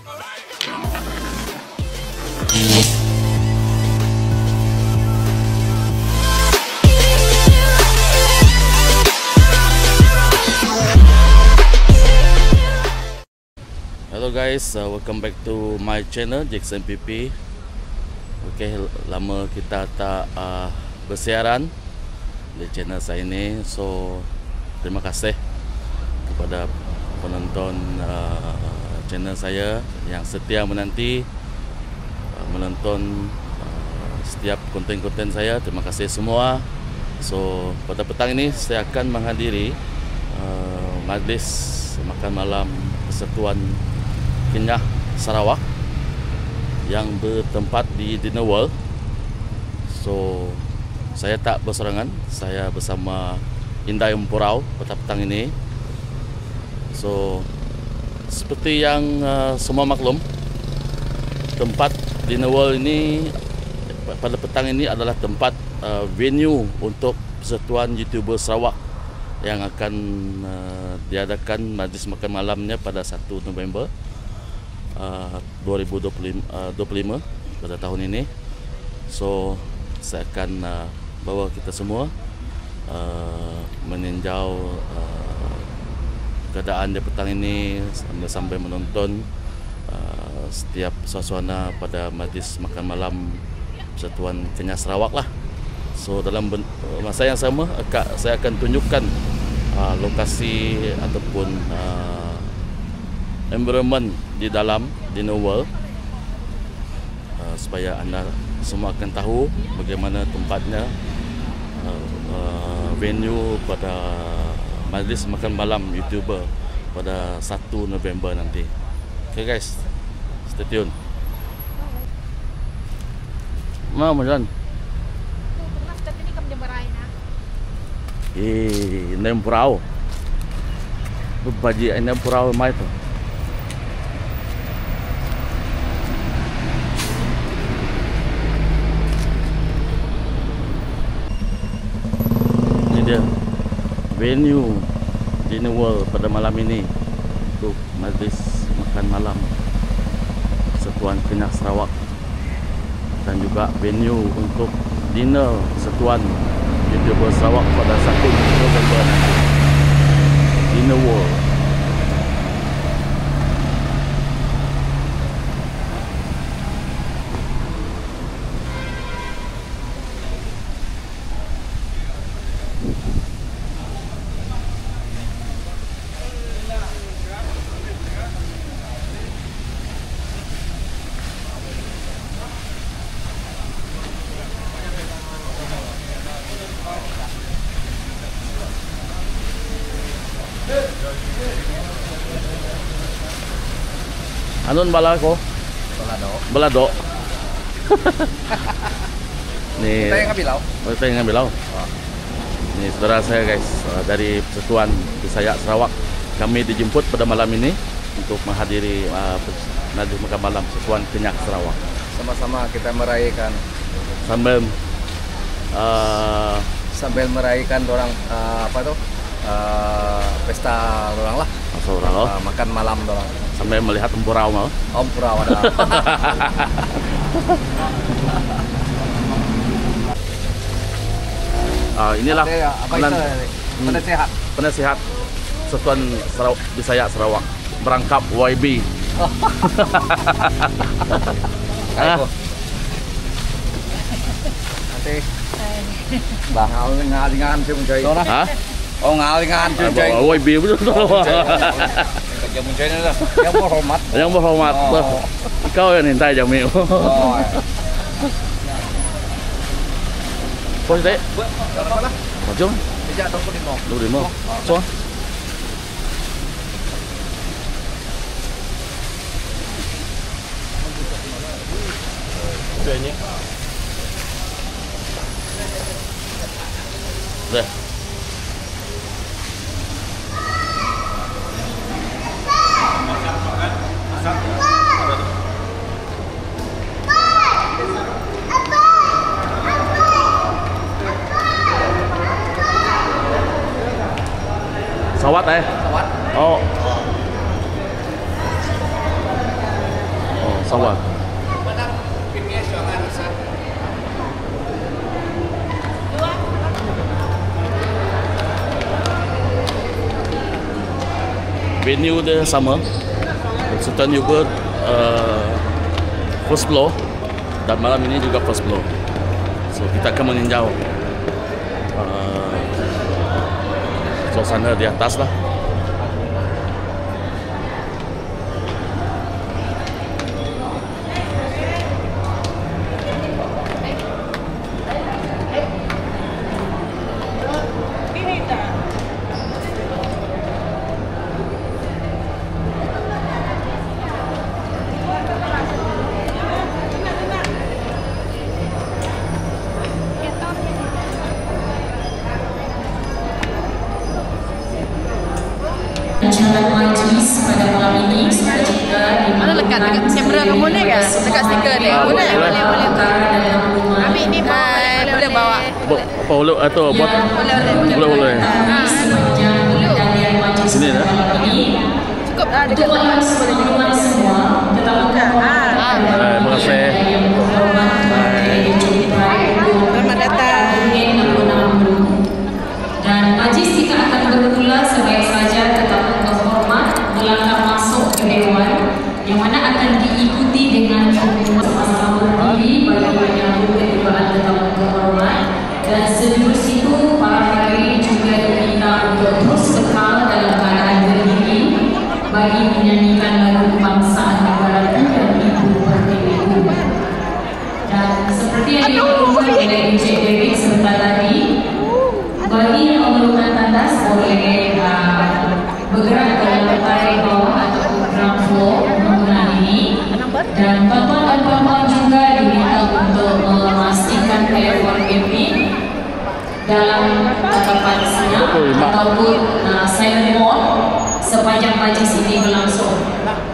Hello guys, welcome back to my channel Jackson PP. Oke, lama kita tak bersiaran di channel saya ini. So terima kasih kepada penonton channel saya yang setia menanti menonton setiap konten-konten saya. Terima kasih semua. So pada petang ini saya akan menghadiri majlis makan malam Persatuan Kenyah Sarawak yang bertempat di Dinner World. So saya tak berserangan, saya bersama Indai Empurau pada petang ini. So seperti yang semua maklum, tempat Dinner World ini pada petang ini adalah tempat venue untuk Persatuan YouTuber Sarawak yang akan diadakan majlis makan malamnya pada 1 November 2025 pada tahun ini. So saya akan bawa kita semua meninjau keadaan di petang ini sambil menonton setiap suasana pada majlis makan malam Persatuan Kenyah Sarawak lah. So dalam masa yang sama saya akan tunjukkan lokasi ataupun environment di dalam Dinner World supaya anda semua akan tahu bagaimana tempatnya, venue pada majlis makan malam YouTuber pada 1 November nanti. Okay guys, stay tune. Mau jalan? Nem purau. Berbagi nem purau mai tu. Ini dia venue Dinner World pada malam ini untuk majlis makan malam Persatuan Kenyah Sarawak, dan juga venue untuk dinner Persatuan YouTuber Sarawak pada 1 November nanti. Dinner World. Anun bala ko? Balado. Nih. Kita yang Ngabilau. Kita yang Ngabilau. Oh. Nih saudara saya guys, dari Persatuan Bisaya Sarawak. Kami dijemput pada malam ini untuk menghadiri majlis makan malam Persatuan Kenyah Sarawak. Sama-sama kita merayakan. Sambil merayakan orang pesta orang lah. Makan malam orang. Sampai melihat empurau mau. Empurau ada. Inilah penasehat Persatuan Bisaya Sarawak berangkap YB. Nanti bang ngalingan sih mencari. Hah? Oh ngalingan sih mencari. YB betul. Yang mencari lah. Yang berhormat. Yang berhormat. Kau yang hintai Jami. Kau sih? Berapa lah? Macam? Sejak 25. 25. So. Tuanya. Dah. Sawat Sawat. Oh. pesawat. Venue dia sama, Sultan Yogurt first floor, dan malam ini juga first floor. So kita akan meninjau suasana di atas lah. Acara majlis pada malam ini sudah juga mana lekat kamera kamu ni kan? Dekat stiker ni. Boleh. Ambil ni boleh bawa. Apa boleh atau buat? Boleh. Sini dah. Cukup dah dekat. semua tetap Terima kasih. Selamat datang. Dan majlis kita akan bermula sebaik saja tetap berhormat melangkah masuk ke dewan yang mana akan diikuti dengan sama-sama berdiri bagi menyambut ketibaan tetamu terhormat, dan seterus itu para hadirin juga diminta untuk terus kekal dalam keadaan berdiri bagi menyanyikan lagu kebangsaan negara dan Ibu Pertiwiku. Dan seperti yang dilakukan oleh Encik David sebentar tadi, bagi yang memerlukan tandas boleh bergerak ke lantai bawah atau ground floor bangunan ini, dan tuan-tuan dan puan-puan juga diminta untuk memastikan telefon bimbing dalam tatapan senyap ataupun silent mode sepanjang majlis ini berlangsung.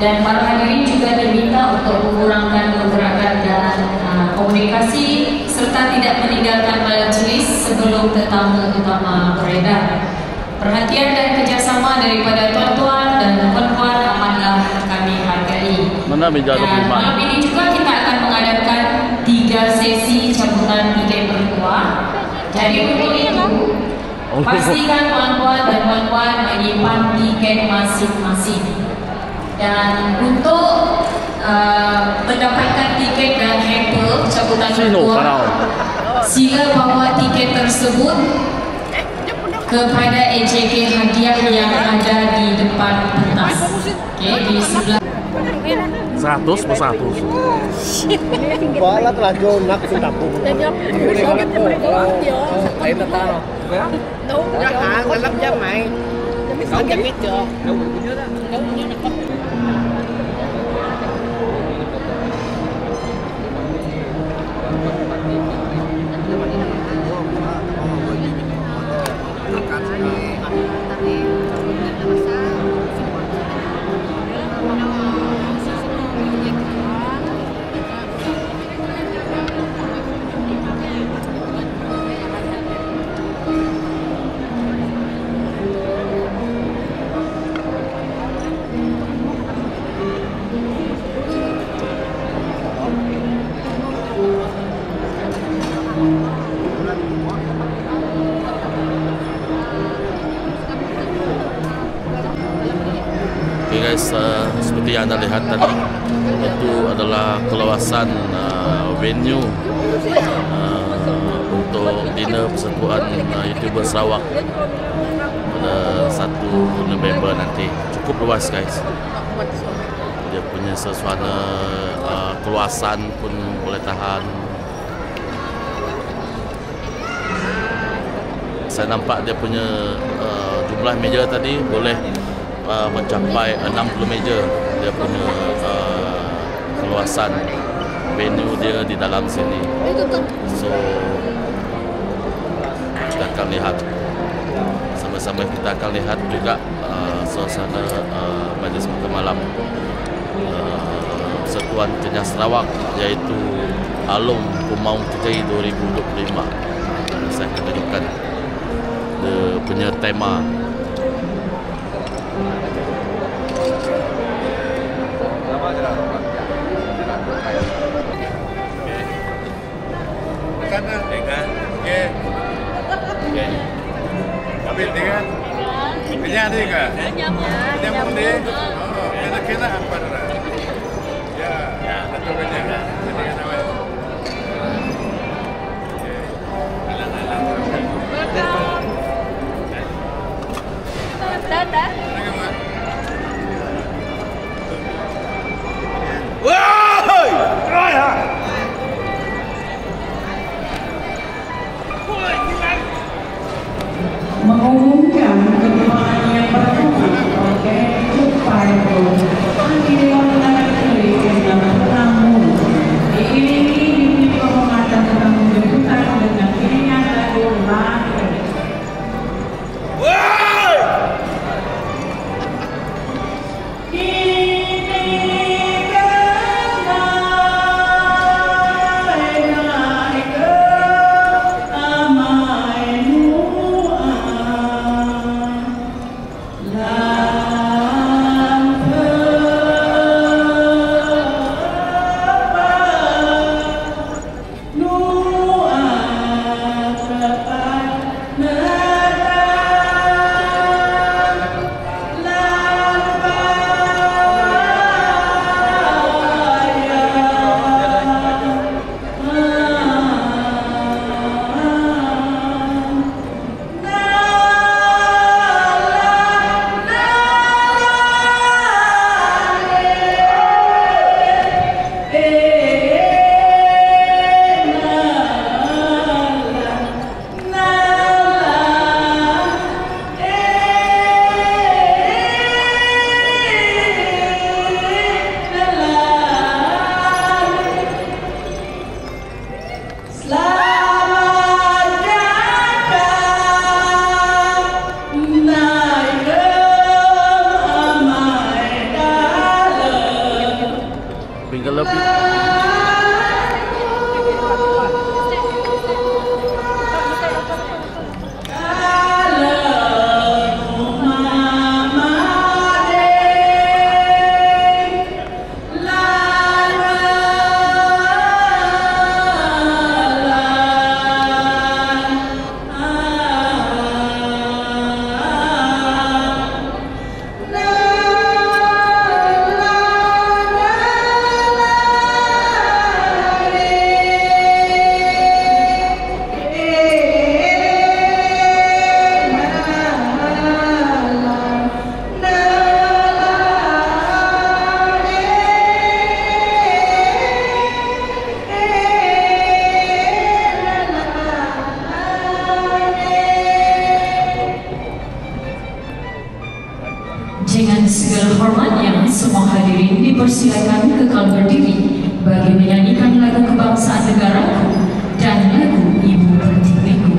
Dan para hadirin juga diminta untuk mengurangkan pergerakan dan komunikasi serta tidak meninggalkan majlis sebelum tetamu utama beredar. Perhatian dan kerjasama daripada tuan-tuan dan puan-puan amatlah kami hargai. Mana meja 25? Malam ini juga kita akan mengadakan 3 sesi cabutan tiket berdua. Jadi untuk itu, pastikan tuan-tuan dan puan-puan menyimpan tiket masing-masing. Dan untuk mendapatkan tiket dan hamper cabutan berdua, sila bawa tiket tersebut kepada EJK hadiah yang ada di depan pentas. Okey, di sebelah 100 per 100. Balat lah jo nak sitapung. Ay tataro. Đâu, jangan dalam jam mai. Jam jamit jo. Okay guys, seperti yang anda lihat tadi, itu adalah keluasan venue untuk dinner persatuan YouTuber Sarawak pada 1 November nanti. Cukup luas guys. Dia punya suasana keluasan pun boleh tahan. Saya nampak dia punya jumlah meja tadi boleh mencapai 60 meja. Dia punya keluasan venue dia di dalam sini. So kita akan lihat sama-sama, kita akan lihat juga suasana majlis makan malam Persatuan Kenyah Sarawak, iaitu Alung Kumaung Kecai 2025. Saya akan tunjukkan dia punya tema. minggu lebih. Dengan segala hormat yang semua hadirin dipersilakan kekal berdiri bagi menyanyikan lagu kebangsaan negaraku dan lagu Ibu Pertiwiku.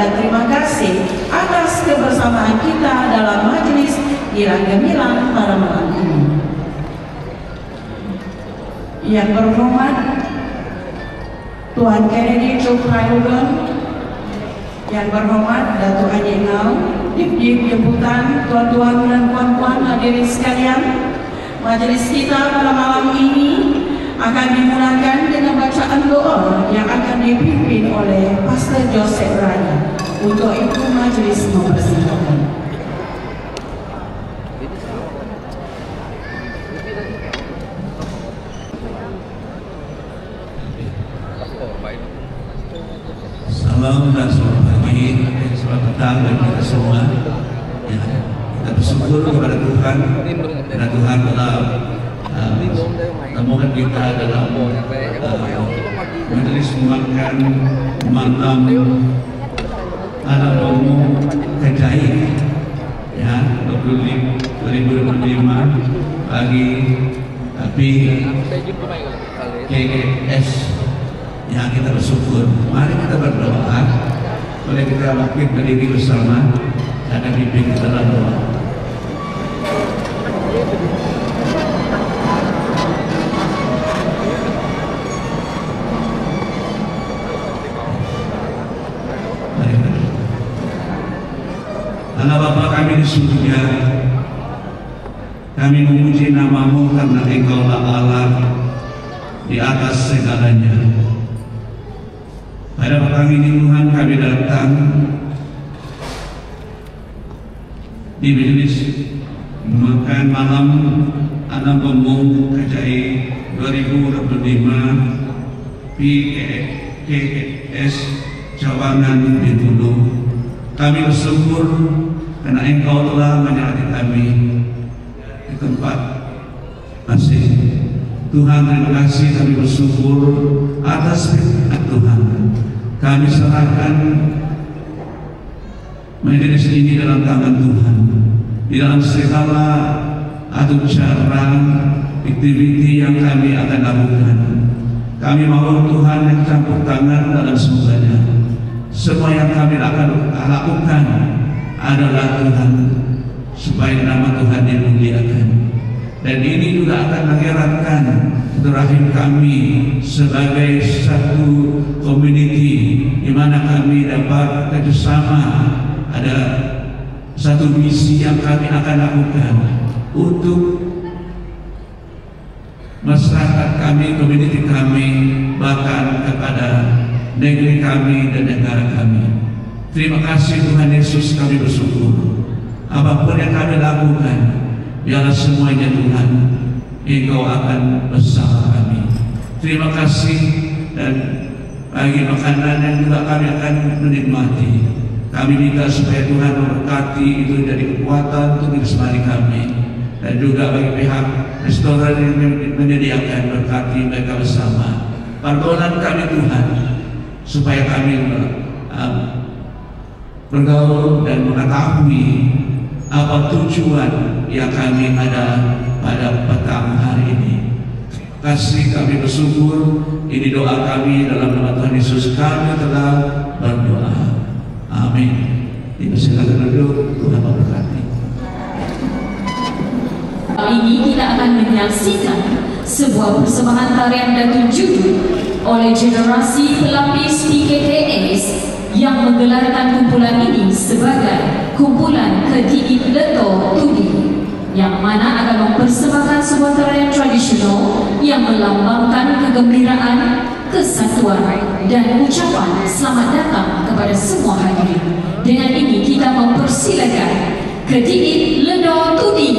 Terima kasih atas kebersamaan kita dalam majelis Irangga Milang pada malam ini. Yang berhormat Tuan Kennedy Cokroyogan, yang berhormat Datuk Haji Ngau, Dip-Dip jemputan, tuan-tuan dan puan-puan hadirin sekalian, majelis kita pada malam ini akan dimulakan dengan bacaan doa yang akan dipimpin oleh Pastor Joseph Raya. Untuk itu majelis mempersilakan. Salam dan selamat pagi, selamat petang bagi kita semua. Ya, kita bersyukur kepada Tuhan, karena Tuhan telah temukan kita dalam majelis memakan malam anak umum Kejai, ya, 2025 pagi, tapi KKS yang kita bersyukur. Mari kita berdoa. Boleh kita bangkit berdiri bersama, akan pimpin kita dalam doa. Allah Bapa kami di surga, kami memuji nama-Mu karena Engkaulah Allah di atas segalanya. Pada petang ini Tuhan kami datang di majelis makan malam anak umum Kejai 2025 PKS Cawangan Bintulu. Kami bersyukur karena Engkau telah menyertai kami di tempat masih. Tuhan, terima kasih, kami bersyukur atas firman Tuhan. Kami serahkan majelis ini dalam tangan Tuhan. Di dalam segala cara aktiviti yang kami akan lakukan, kami mohon Tuhan yang campur tangan dalam semuanya. semua yang kami akan lakukan adalah Tuhan, supaya nama Tuhan dimuliakan. Dan ini juga akan mengherankan rahim kami sebagai satu community di mana kami dapat kerjasama. Ada satu misi yang kami akan lakukan untuk masyarakat kami, community kami, bahkan kepada negeri kami dan negara kami. Terima kasih Tuhan Yesus, kami bersyukur. Apapun yang kami lakukan, biarlah semuanya Tuhan, Engkau akan bersama kami. Terima kasih, dan bagi makanan yang juga kami akan menikmati, kami minta supaya Tuhan memberkati itu dari kekuatan untuk menemani kami, dan juga bagi pihak restoran yang menyediakan, berkati mereka bersama. Pertolongan kami Tuhan, supaya kami bergaul dan mengetahui apa tujuan yang kami ada pada petang hari ini. Kasih kami bersyukur. Ini doa kami dalam nama Tuhan Yesus kami telah berdoa. Amin. Silakan duduk. Tuhan memberkati. Kali ini kita akan menyaksikan sebuah persembahan tarian Datu Judul oleh generasi pelapis PKKS yang menggelarkan kumpulan ini sebagai kumpulan Kediri Leto Tudi, yang mana akan mempersembahkan sebuah tarian tradisional yang melambangkan kegembiraan, kesatuan, dan ucapan selamat datang kepada semua hadirin. Dengan ini kita mempersilakan Kediri Leto Tudi.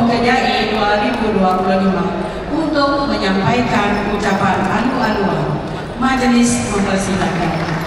Kejai 2025 untuk menyampaikan ucapan anu-anuan. Majelis mempersilakan.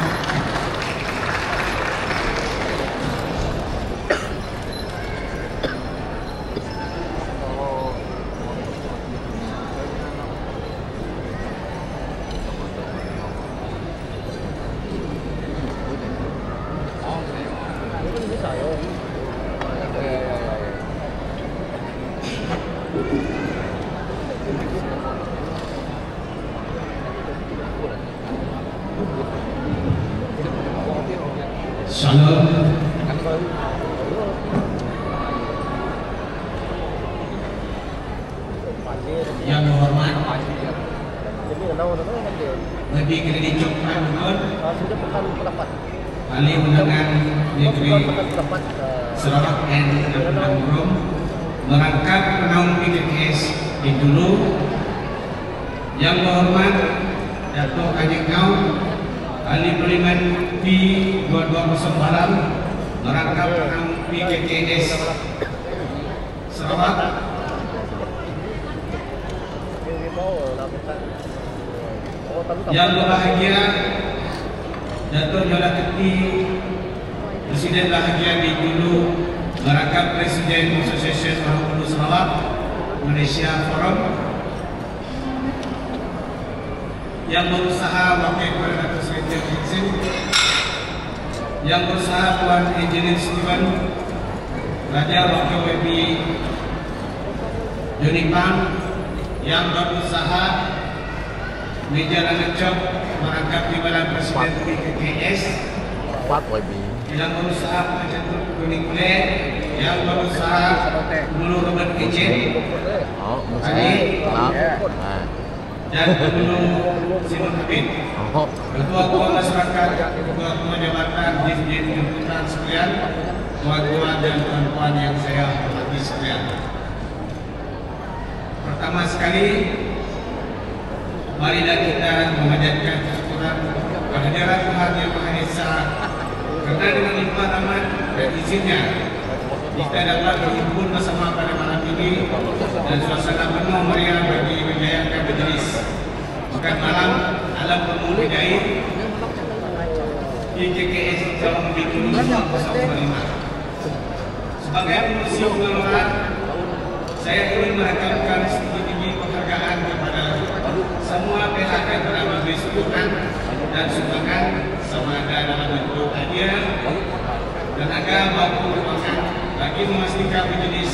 Shalom. Yang hormat Bagi Kredit Cokran Ahli Undangan Negeri Sarawak dan Rum merangkap penaung PKKS di dulu. Yang hormat Dato' Kanjeng Ngau Ahli Parlimen P2208 merangkap penaung PKKS Sarawak. Yang berbahagia Dato' Jola Keti Presiden bahagia di dulu merangkap Presiden Association Mahkamah Sarawak Malaysia Forum. Yang berusaha Wakil Perdana Presiden Vincent, yang berusaha Tuan Engineer Steven Raja Wakil WB Joni Pang, yang berusaha Meja Lanacok merangkap Timbalan Presiden PKKS, yang berusaha Pencetur Kuning Kulit, yang berusaha Mulu Robert Kitchen, dan Mulu Simon Habib, ketua-ketua masyarakat, ketua-ketua jabatan, dirjen jemputan sekalian, tuan-tuan dan tuan-tuan yang saya hormati sekalian. Pertama sekali, marilah kita memanjatkan syukuran kehadiran Tuhan Yang Maha Esa, karena dengan limpah rahmat dan izinnya kita dapat berhimpun bersama pada malam ini dan suasana penuh meriah bagi menjayakan majelis makan malam alam penuh hidayah PKKS Jawa Bikini 005. Sebagai pengurusi pengelolaan, saya ingin merekamkan setinggi-tinggi penghargaan kepada semua pihak yang telah memberi sokongan dan sumbangan sama ada dalam bentuk hadiah dan agar mampu bermanfaat bagi memastikan majelis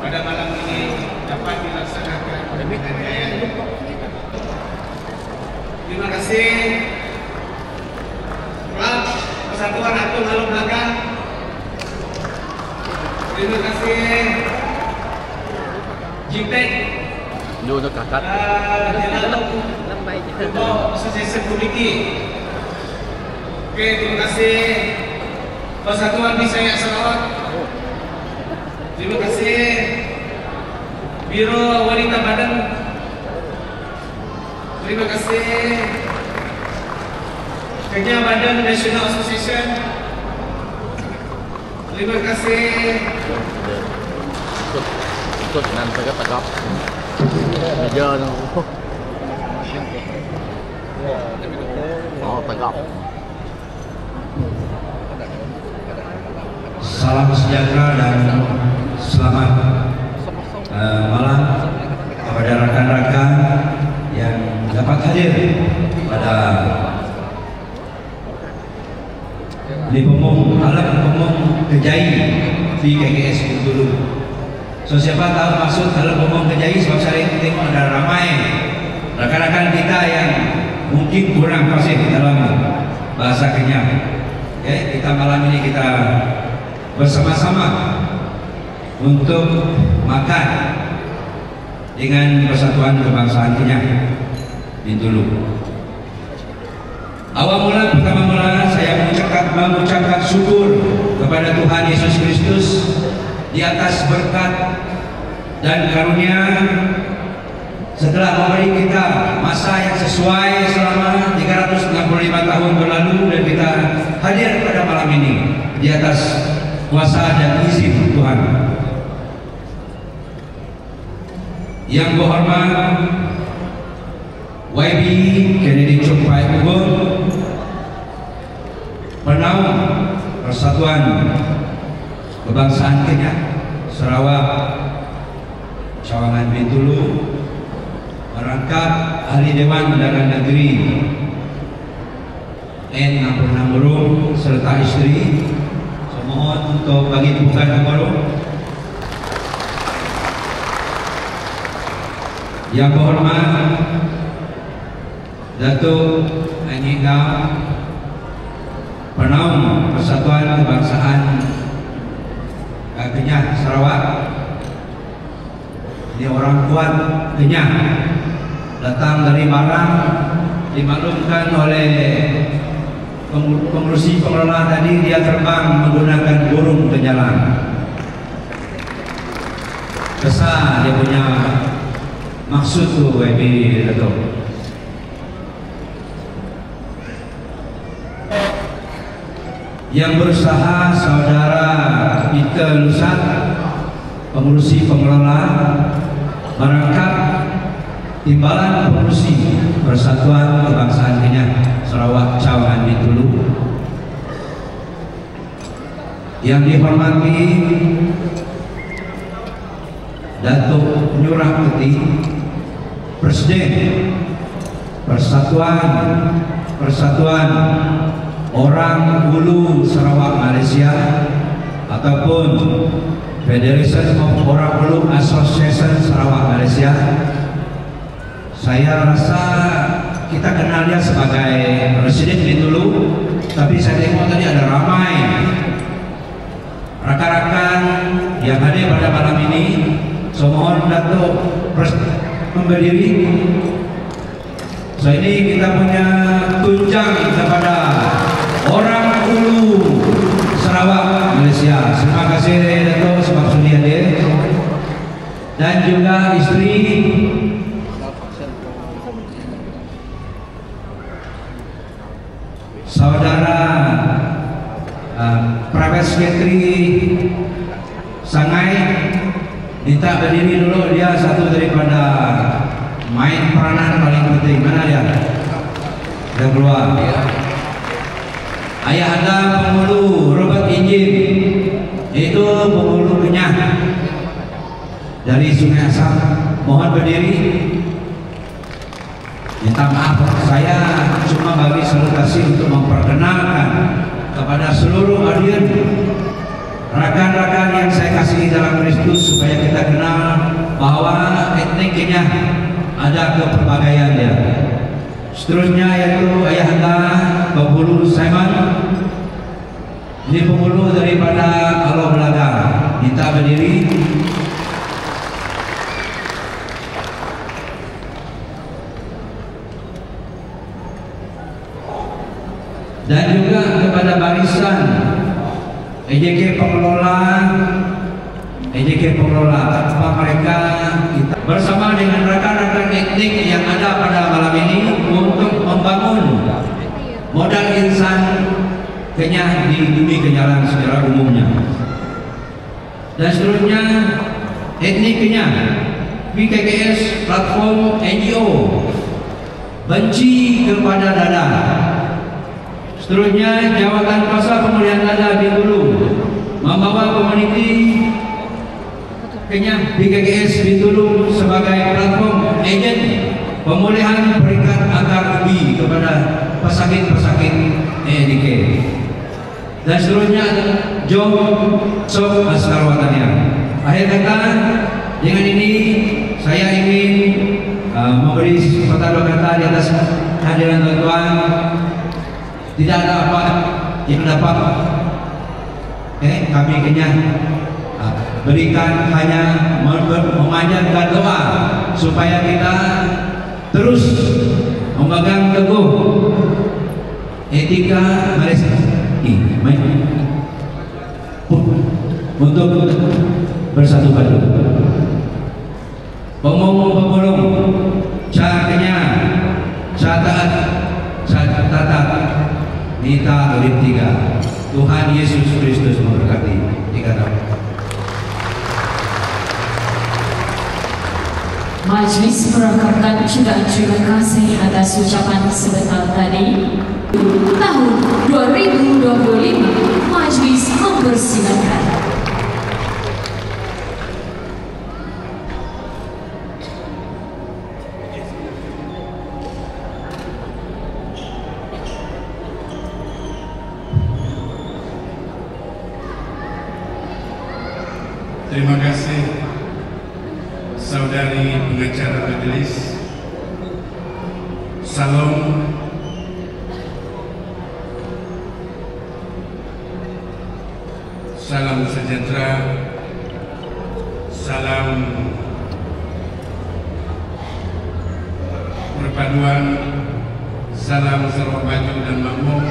pada malam ini dapat dilaksanakan dengan jaya. Terima kasih Klub Persatuan Atung Halu Belakang. Terima kasih Jitek untuk Asosiasi Komiti. Oke, terima kasih Persatuan Bisaya Sarawak. Terima kasih Biro Wanita Badan. Terima kasih Kerja Badan National Association. Terima kasih ikut dengan saya tegap meja tegap. Salam sejahtera dan selamat malam kepada rakan-rakan yang dapat hadir pada di alam pemung Kejai PKKS dulu. So siapa tahu maksud alam pemung Kejai sebab saya penting ada ramai rakan-rakan kita yang mungkin kurang fasih dalam bahasa Kenyang. Ya, kita malam ini kita bersama-sama untuk makan dengan Persatuan Kebangsaan Kenyang di dulu. Awal mula pertama mula saya mengucapkan syukur kepada Tuhan Yesus Kristus di atas berkat dan karunia setelah memberi kita masa yang sesuai selama 365 tahun berlalu dan kita hadir pada malam ini di atas kuasa dan izin Tuhan. Yang berhormat YB Kennedy Chokpai Ugon, Penaung Persatuan Kebangsaan Kenya Sarawak Cawangan Bintulu, merangkap Ahli Dewan Undangan Negeri N. Nampurum serta istri, semohon untuk bagi tepukan kemaru. Yang berhormat Datuk Haji Ngau, Penaung Persatuan Kebangsaan Kenyah Sarawak. Ini orang kuat Kenyah, datang dari Marang, dimaklumkan oleh pengurusi pengelola tadi, dia terbang menggunakan burung penyalang. Besar dia punya maksud tuh YB Datuk. Yang berusaha saudara Peter Lusat, pengurusi pengelola, merangkap Timbalan Pengurusi Persatuan Kebangsaan Kenya Sarawak Cawangan Bintulu. Yang dihormati Datuk Nyurah Putih, Presiden Persatuan Orang Ulu Sarawak Malaysia ataupun Federation of Orang Ulu Association Sarawak Malaysia. Saya rasa kita kenal dia sebagai Presiden Bintulu, tapi saya tengok tadi ada ramai rakan-rakan yang hadir pada malam ini. So mohon Datuk berdiri. So ini kita punya tunjang kepada Orang Ulu Sarawak Malaysia. Terima kasih Datuk sebab sudi hadir, dan juga istri saudara Private Secretary Sangai. Minta berdiri dulu, dia satu daripada main peranan paling penting. Mana dia? Dia keluar. Ayah anda penghulu Robert Injin, itu penghulu Kenyah dari Sungai Asam. Mohon berdiri. Minta maaf, saya cuma bagi salutasi untuk memperkenalkan kepada seluruh hadirin, rakan-rakan yang saya kasihi dalam Kristus, supaya kita kenal bahwa etnik Kenyah ada kepelbagaiannya. Seterusnya yaitu ayahanda penghulu Simon, ini penghulu daripada Alo Belaga. Minta berdiri. Dan juga kepada barisan EJK pengelola, tanpa mereka kita bersama dengan rakan-rakan etnik yang ada pada malam ini untuk membangun modal insan Kenyah di bumi Kenyalan secara umumnya. Dan seterusnya etnik Kenyah, PKKS platform NGO benci kepada dadah. Seterusnya Jawatan Kuasa Pemulihan Dadah Bintulu membawa komuniti Kenyah PKKS Bintulu sebagai platform ejen pemulihan peringkat akar ubi kepada pesakit-pesakit EDK. Dan seterusnya Jom Sok Askarwatania. Akhir kata, dengan ini saya ingin memberi sepatah kata di atas hadiran tuan-tuan. Tidak ada apa yang dapat kami Kenyah berikan, hanya memanjatkan doa supaya kita terus memegang teguh etika Malaysia untuk bersatu padu. Pemulung Ca Kenyah, Ca Taat, Ca Tatat, Nita Urip 3. Tuhan Yesus Kristus memberkati. 3 tahun. Majlis merakamkan curahan terima kasih atas ucapan sebentar tadi. Tahun 2025, Majlis mempersilakan. Terima kasih saudari pengacara majelis. Salam sejahtera, salam perpaduan, salam serba maju dan makmur,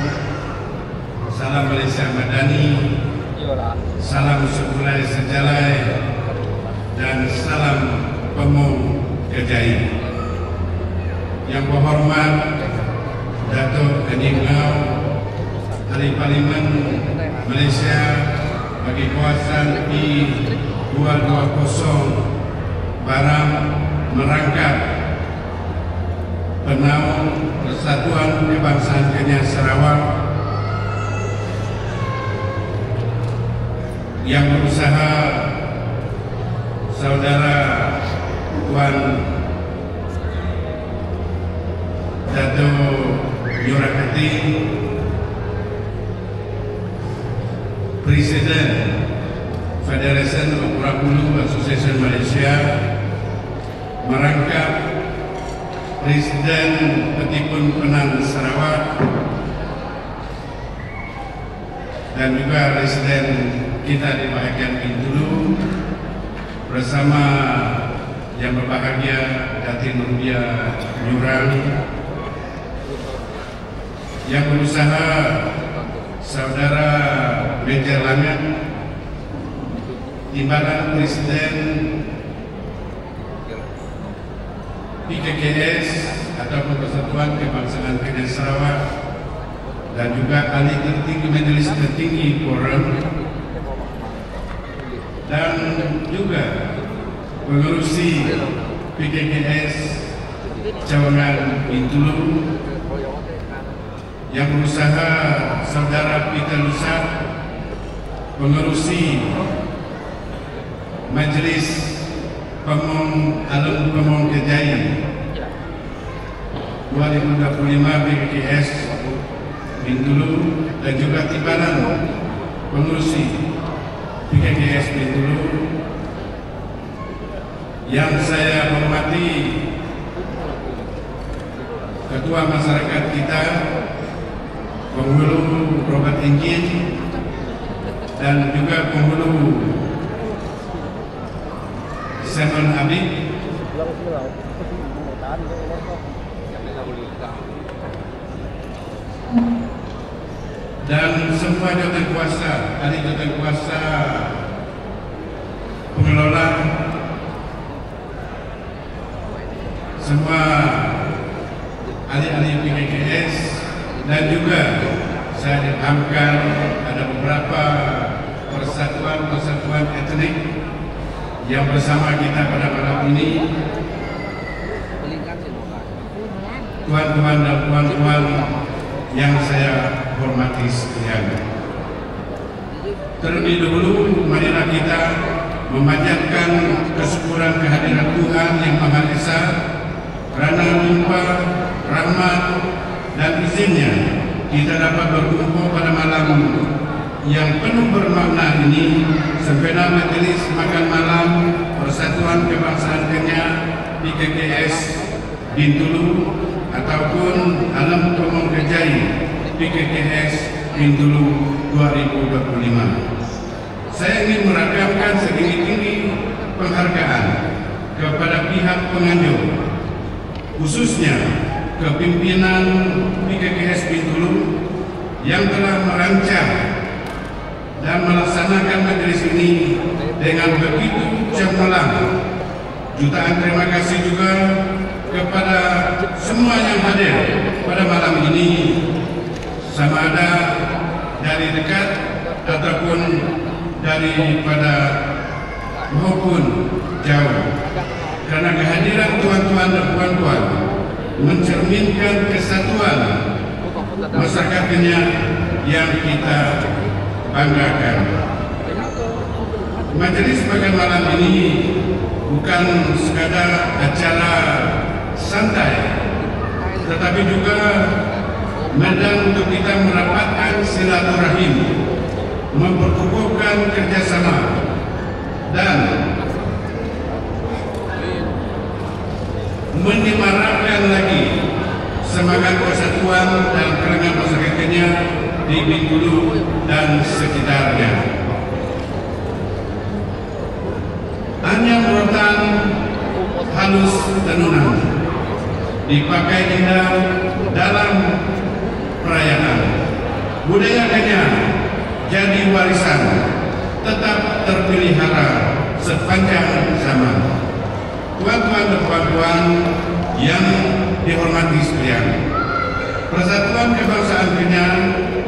salam Malaysia Madani, salam sekulai sejalai, dan salam Pemung Kejai. Yang berhormat Datuk Haji Ngau, Ahli Parlimen Malaysia bagi kawasan I220 Barang merangkap penaung Persatuan Kebangsaan Kenyah Sarawak yang berusaha saudara Tuan Datuk Yurakati, Presiden Federation of Pulau Association Malaysia, merangkap Presiden Petipun Penang Sarawak, dan juga Presiden kita di bahagian Bintulu, bersama yang berbahagia Datin Rubiah Nyurang, yang berusaha saudara Meja Langat, Timbalan Presiden PKKS ataupun Persatuan Kebangsaan Kenyah Sarawak, dan juga ahli tertinggi Majelis Tertinggi Forum, dan juga pengerusi PKKS Cawangan Bintulu, yang berusaha saudara Peter Lusat, pengerusi Majelis Pemung Alam Pemung Kejai 2025 PKKS Bintulu, dan juga timbalan pengerusi PKKS Bintulu, yang saya hormati Ketua Masyarakat kita, Penghulu Robert Engin, dan juga Penghulu Seven Abid, dan semua jawatan kuasa, ahli jawatan kuasa pengelola, semua ahli-ahli PKKS, dan juga saya dipahamkan ada beberapa persatuan etnik yang bersama kita pada malam ini. Tuan-tuan dan puan-puan yang saya hormati sekalian, terlebih dahulu marilah kita memanjatkan kesyukuran kehadiran Tuhan Yang Maha Esa kerana limpah rahmat dan izinnya kita dapat berkumpul pada malam yang penuh bermakna ini sempena Majelis Makan Malam Persatuan Kebangsaan Kenyah PKKS Bintulu ataupun Alam Pemung Kejai PKKS Bintulu 2025. Saya ingin merakamkan setinggi-tinggi penghargaan kepada pihak penganjur, khususnya kepimpinan PKKS Bintulu yang telah merancang dan melaksanakan majelis ini dengan begitu cemerlang. Jutaan terima kasih juga kepada semua yang hadir pada malam ini, sama ada dari dekat ataupun daripada maupun jauh. karena kehadiran tuan-tuan dan puan-puan mencerminkan kesatuan masyarakat Kenyah yang kita banggakan. Majelis makan malam ini bukan sekadar acara santai, tetapi juga medan untuk kita merapatkan silaturahim, memperkukuhkan kerjasama, dan menyemarakkan lagi semangat persatuan dan kalangan masyarakat Kenyah di Bengkulu dan sekitarnya. Anyam rotan halus tenunan dipakai indah dalam perayaan. Budaya Kenyah jadi warisan tetap terpelihara sepanjang zaman. Tuan-tuan dan puan-puan yang dihormati sekalian, Persatuan Kebangsaan Kenyah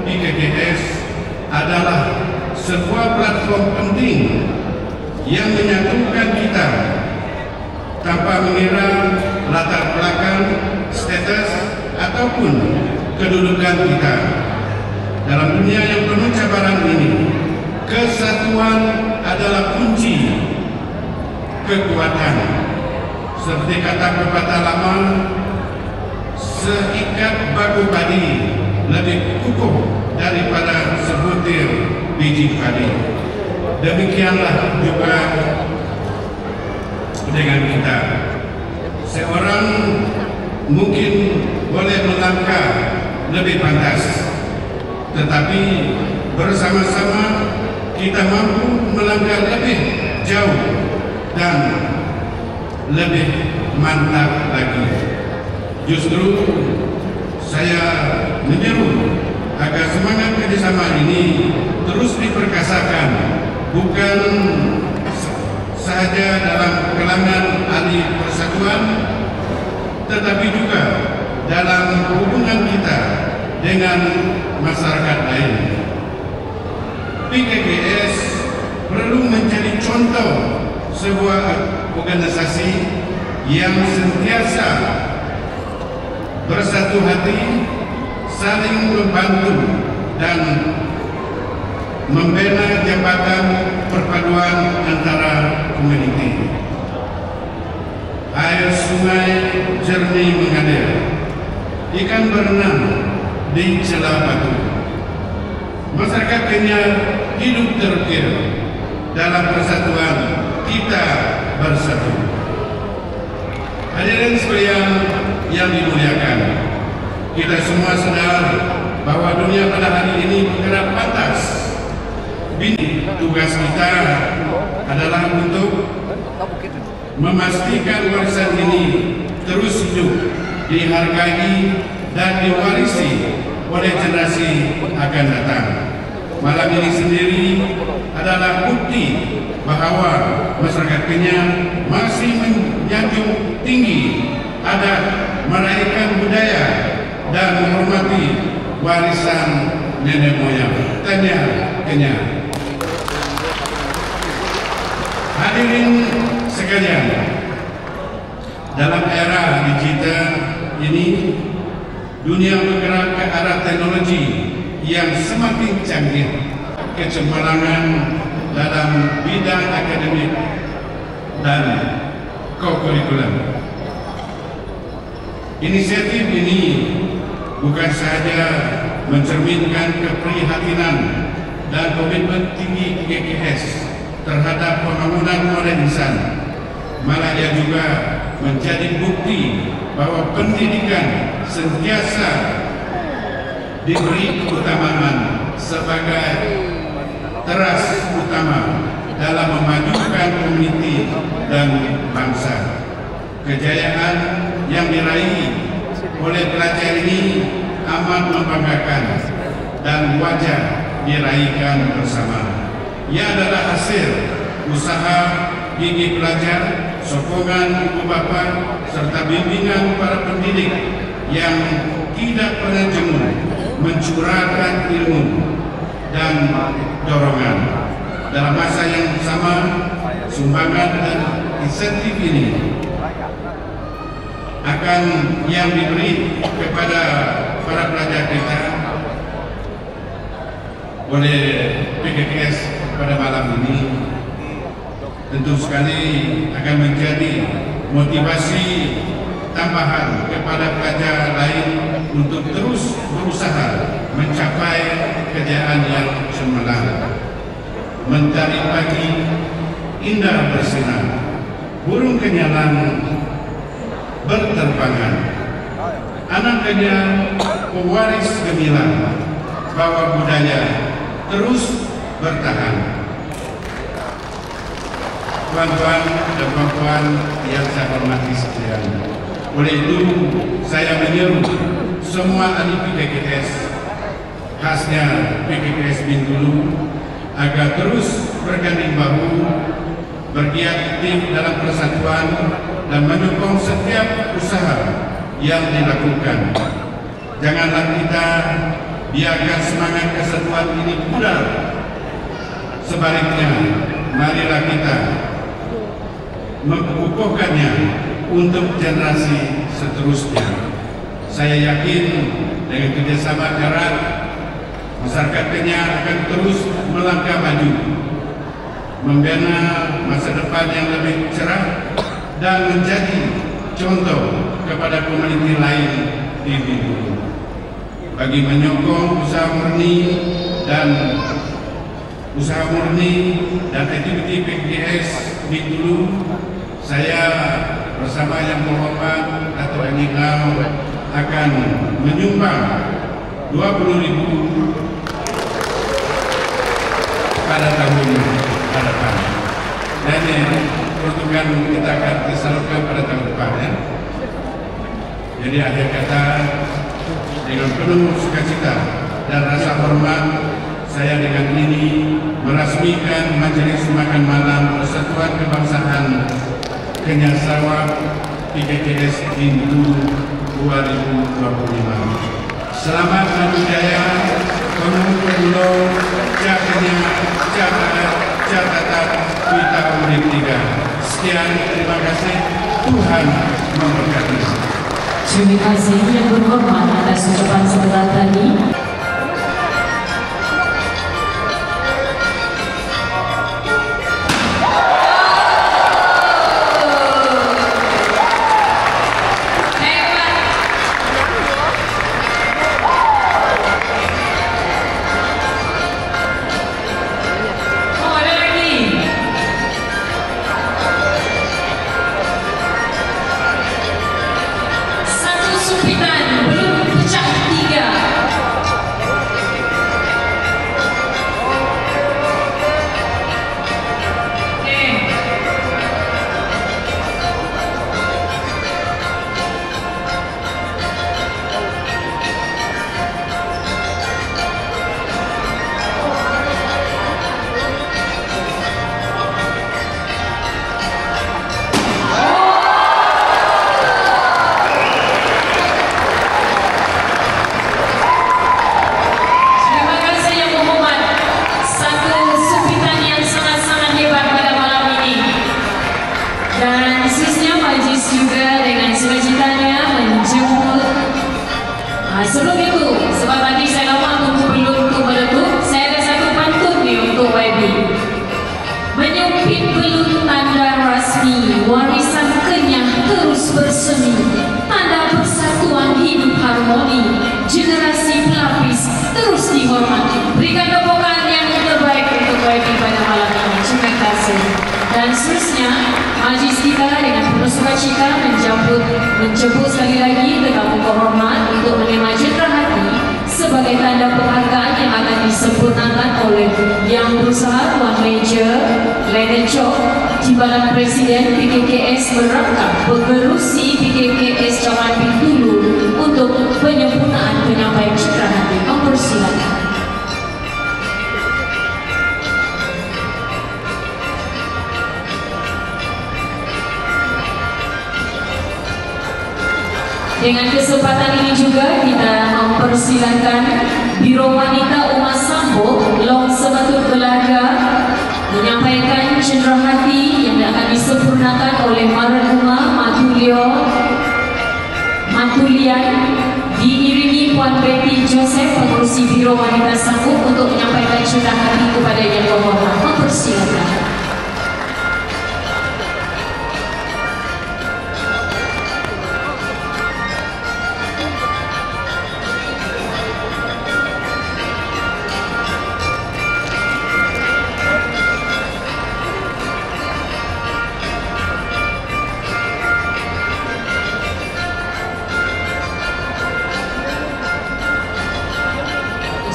PKKS adalah sebuah platform penting yang menyatukan kita tanpa mengira latar belakang, status, ataupun kedudukan kita. Dalam dunia yang penuh cabaran ini, kesatuan adalah kunci kekuatan. Seperti kata pepatah lama, seikat batu padi lebih kukuh daripada sebutir biji padi. Demikianlah juga dengan kita. Seorang mungkin boleh melangkah lebih pantas, tetapi bersama-sama kita mampu melangkah lebih jauh dan lebih mantap lagi. Justru saya menyeru agar semangat kerjasama ini terus diperkasakan, bukan sahaja dalam kalangan ahli persatuan, tetapi juga dalam hubungan kita dengan masyarakat lain. PKKS perlu menjadi contoh sebuah organisasi yang sentiasa bersatu hati, saling membantu dan membina jembatan perpaduan antara komuniti. Air sungai jernih mengalir, ikan berenang di celah batu. Masyarakat Kenyah hidup terukir dalam persatuan kita bersatu. Hadirin sekalian yang dimuliakan, kita semua sadar bahwa dunia pada hari ini bergerak pantas. Tugas kita adalah untuk memastikan warisan ini terus hidup, dihargai dan diwarisi oleh generasi akan datang. Malam ini sendiri adalah bukti bahwa masyarakat Kenyah masih menjunjung tinggi adat, merayakan budaya dan menghormati warisan nenek moyang. Tahniah Kenyah. Hadirin sekalian, dalam era digital ini, dunia bergerak ke arah teknologi yang semakin canggih. Kecemerlangan dalam bidang akademik dan co-curriculum. Inisiatif ini bukan sahaja mencerminkan keprihatinan dan komitmen tinggi PKKS terhadap pembangunan modern insan, malah ia juga menjadi bukti bahwa pendidikan sentiasa diberi keutamaan sebagai teras utama dalam memajukan komuniti dan bangsa. Kejayaan yang diraih oleh pelajar ini amat membanggakan dan wajar diraihkan bersama. Ia adalah hasil usaha gigih pelajar, sokongan ibu bapa, serta bimbingan para pendidik yang tidak pernah jemu mencurahkan ilmu dan dorongan. Dalam masa yang sama, sumbangan dan insentif ini akan yang diberi kepada para pelajar kita oleh PKKS pada malam ini tentu sekali akan menjadi motivasi tambahan kepada pelajar lain untuk terus berusaha mencapai kejayaan yang cemerlang. Mentari pagi indah bersinar, burung kenyalang berterbangan, anak-anaknya pewaris gemilang, bahwa budaya terus bertahan. Tuan-tuan dan puan-puan yang saya hormati sekalian, oleh itu saya menyeru semua ahli PKKS, khasnya PKKS Bintulu, agar terus berganding bahu, bergiat aktif dalam persatuan dan mendukung setiap usaha yang dilakukan. Janganlah kita biarkan semangat kesatuan ini pudar. Sebaliknya, marilah kita mengukuhkannya untuk generasi seterusnya. Saya yakin dengan kerjasama erat, masyarakat Kenyah akan terus melangkah maju, membina masa depan yang lebih cerah dan menjadi contoh kepada komuniti lain di Bintulu. Bagi menyokong usaha murni dan aktiviti PKKS Bintulu, saya bersama yang terhormat Datuk Haji Ngau akan menyumbang 20.000 pada tahun hadapan. Dan peruntukan kita akan disalurkan pada tahun depan, ya. Jadi akhir kata, dengan penuh sukacita dan rasa hormat, saya dengan ini merasmikan Majelis Makan Malam Persatuan Kebangsaan Kenyah Sarawak PKKS Bintulu 2025. Selamat Hari Jaya, Pengulo, Jakenya, Catatan Wita Urip 3. Sekian, terima kasih. Tuhan memberkati. Terima kasih yang berhormat atas ucapan sebelah tadi. Sebelum itu, sebab tadi saya lama tunggu belum untuk meletup, saya ada satu pantun nih untuk YB. Menyempit belut tanda rasmi, warisan Kenyah terus bersemi, tanda persatuan hidup harmoni, generasi pelapis terus dihormati. Berikan tepukan yang terbaik untuk YB pada malam ini. Terima kasih. Dan seterusnya, majlis kita dengan penuh sukacita menjemput sekali lagi tetamu kehormat untuk menerima cendera hati sebagai tanda penghargaan yang akan disempurnakan oleh Yang Berusaha Tuan Major Leonard Chok, Timbalan Presiden PKKS merangkap pengerusi PKKS Cawan Bintulu untuk penyempurnaan penyampaian cendera hati. Mempersilakan. Dengan kesempatan ini juga kita mempersilakan Biro Wanita Umas Sambo Long Sebatut Belaga menyampaikan cendera hati yang akan disempurnakan oleh Marun Umar Matulio kemudian diiringi Puan Betty Joseph, pengurusi Biro Wanita Sanggup, untuk menyampaikan cita hati kepada yang berhormat. Mempersilakan.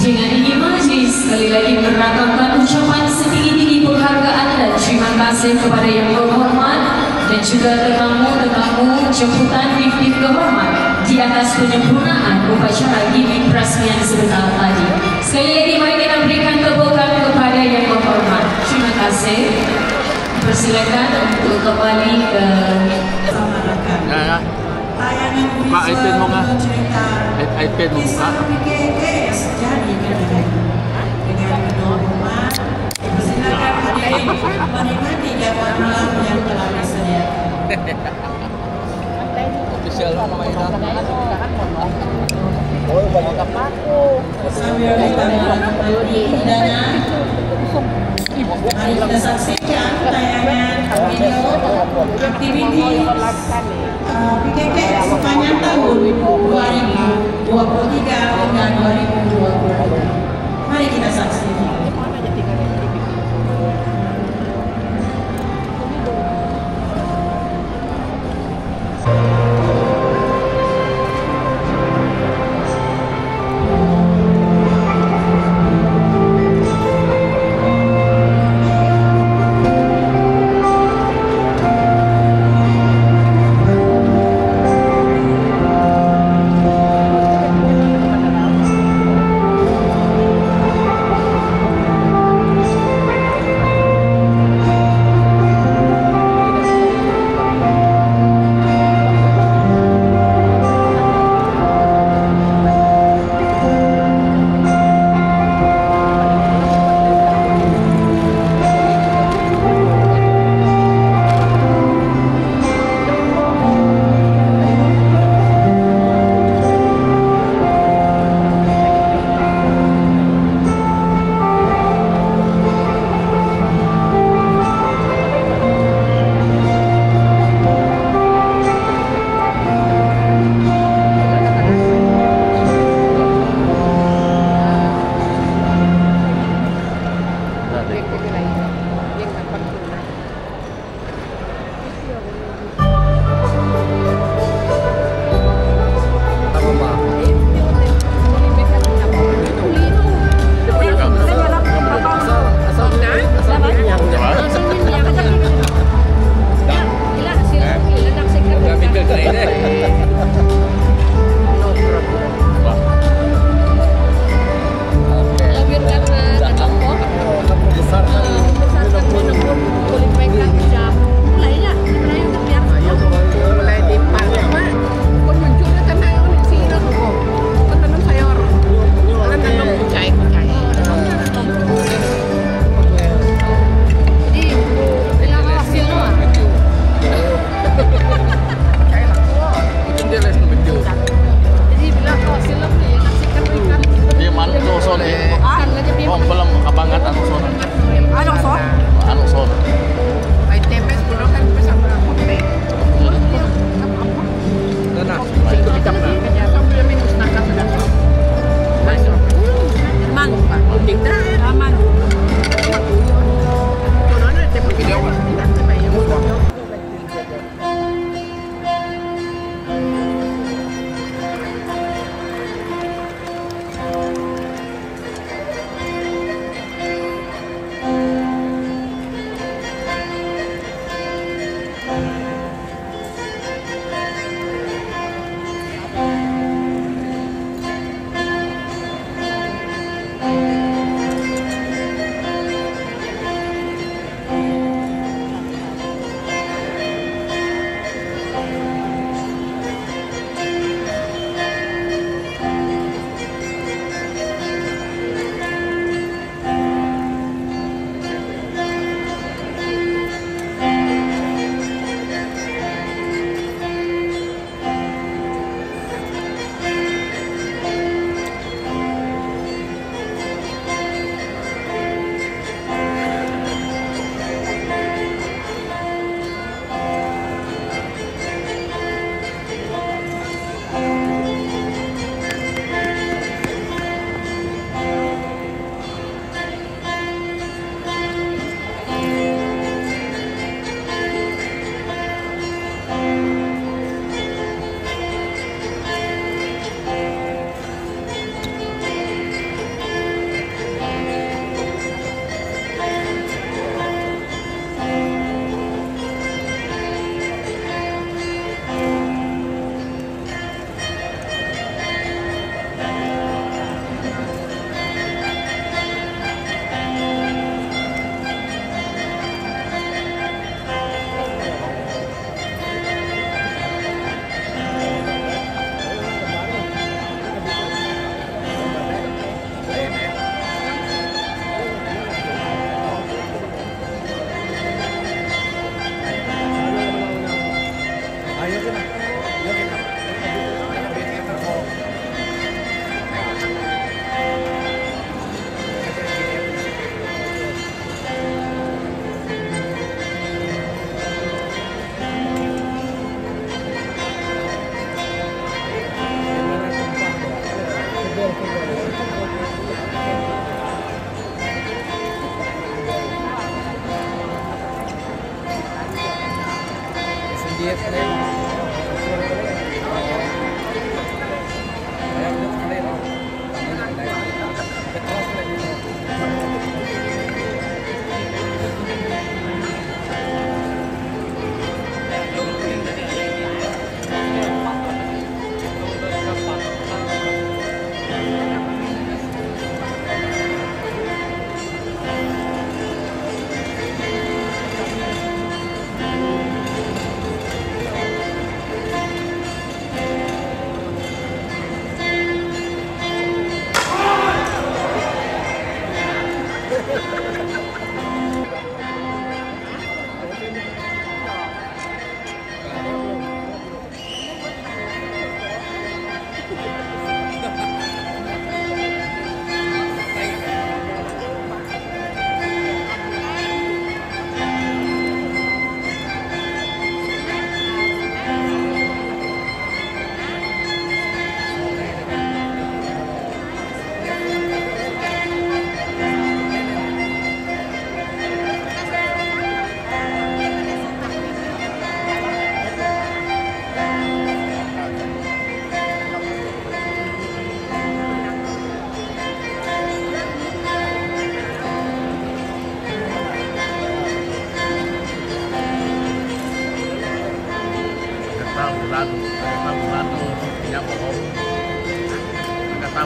Dengan ini majlis sekali lagi merakamkan ucapan setinggi-tinggi penghargaan dan terima kasih kepada yang berhormat dan juga tetamu-tetamu jemputan dif-dif kehormat di atas penyempurnaan upacara gimmick perasmian sebentar tadi. Sekali lagi mari kita berikan tepukan kepada yang berhormat. Terima kasih. Persilakan untuk kembali ke sama rekan. Ya. Tayangan Buka iPad mo nga. cerita iPad mo buka. PKS jadi dengan hormat. Silakan hadirin menikmati jamuan malam yang telah disediakan. Sambil kita menikmati hidangan, mari kita saksikan tayangan video aktivitas PKKS sepanjang tahun 2023 hingga 2020. Mari kita saksikan.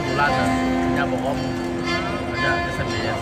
bulan punya bohong banyak kesenian.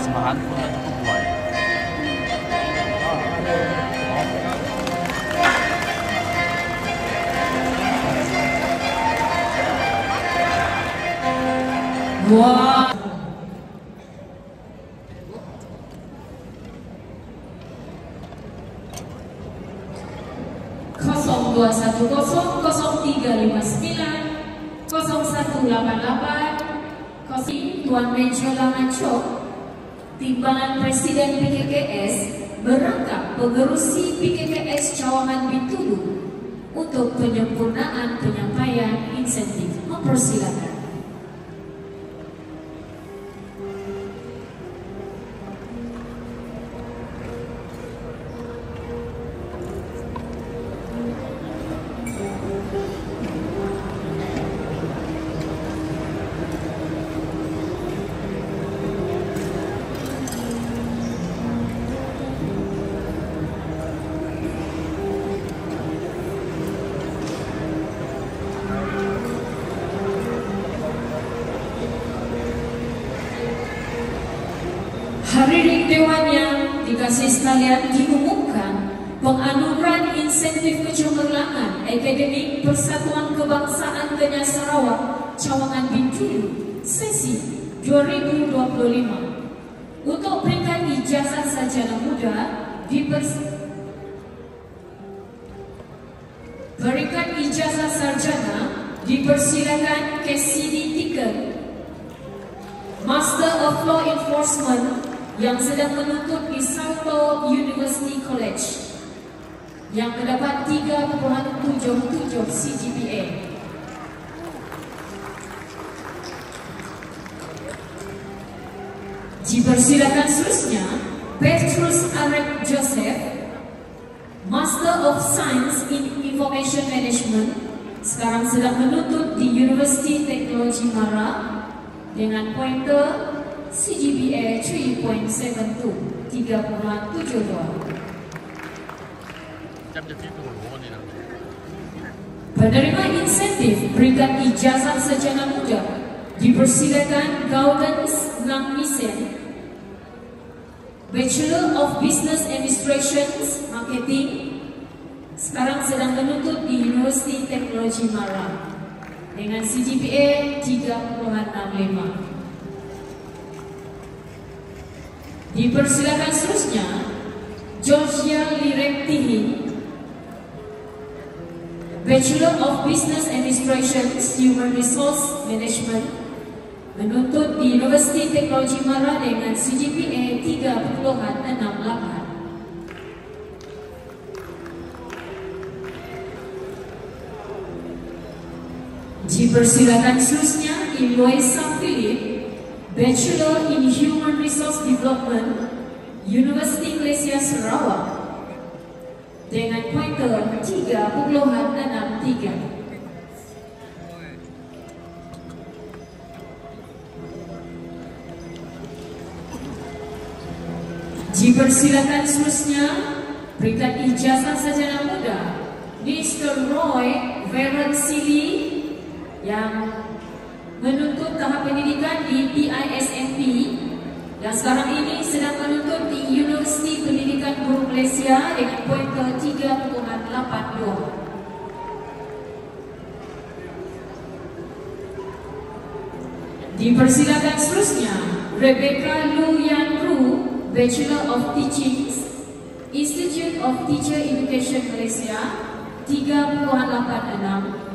Semahan pun cukup buat. Wah. Kosong 210 0359 0188 Tuan Menjo Lamanchok, timbangan Presiden PKKS berangkat pengerusi PKKS Cawangan Bintulu untuk penyempurnaan penyampaian insentif. Mempersilakan. Hadirin Dewan yang dikasih sekalian, diumumkan penganugerahan insentif kecemerlangan Akademik Persatuan Kebangsaan Kenyar Sarawak Cawangan Bintulu sesi 2025 untuk peringkat ijazah sarjana muda Peringkat ijazah sarjana dipersilakan Cassidy Tiken, Master of Law Enforcement yang sedang menuntut di Salto University College yang mendapat 3.77 CGPA. Dipersilakan seterusnya Petrus Arek Joseph, Master of Science in Information Management, sekarang sedang menuntut di University Teknologi Mara dengan pointer CGPA 3.72, 3.72. Penerima insentif peringkat ijazah sarjana muda dipersilakan Gaudens Nangmisen, Bachelor of Business Administration Marketing, sekarang sedang menuntut di University Teknologi Mara dengan CGPA 3.65. Dipersilakan seterusnya Georgia Lireptihi, Bachelor of Business Administration Human Resource Management, menuntut di University Teknologi Mara dengan CGPA 3.68. Dipersilakan seterusnya Eloisa Philip, Bachelor in Human Resource Development, University Malaysia Sarawak, dengan pointer 3.63. Dipersilakan seterusnya peringkat ijazah sarjana muda Mr. Roy Verensili yang menuntut tahap pendidikan di PISMP yang sekarang ini sedang menuntut di Universiti Pendidikan Guru Malaysia dengan pointer 3.82. Dipersilakan seterusnya Rebecca Lu Yan Ru, Bachelor of Teaching, Institute of Teacher Education Malaysia, 3.86.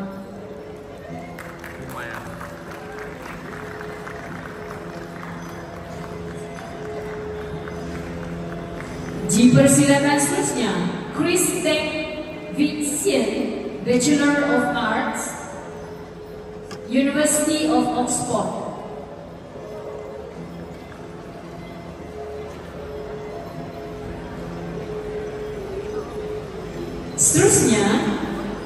Dipersilakan seterusnya Chris Teng Vincent, Bachelor of Arts, University of Oxford. Seterusnya,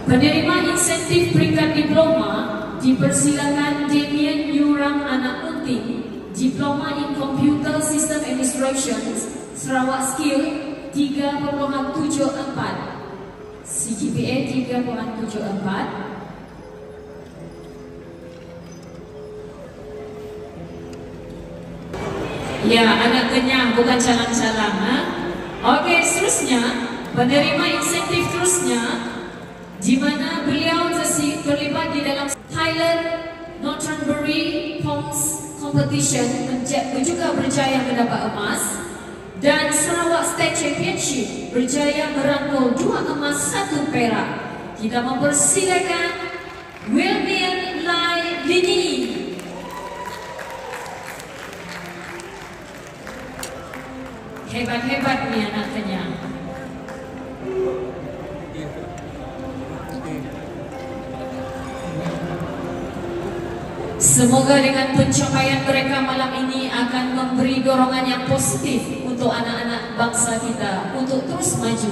penerima insentif peringkat diploma dipersilakan Damien Yurang Anak Unting, Diploma in Computer System Administration, Sarawak Skill 3.74, CGPA 3.74. Ya, anak kenyang bukan calang-calang, ha? Okey, seterusnya penerima insentif terusnya di mana beliau terlibat di dalam Thailand Northernbury Ponds Competition, juga berjaya mendapat emas, dan Sarawak State Championship berjaya merangkul 2 emas 1 perak. Kita mempersilakan Wilmian Lai Lini. Hebat-hebat nih anak kenyang. Semoga dengan pencapaian mereka malam ini akan memberi dorongan yang positif untuk anak-anak bangsa kita untuk terus maju.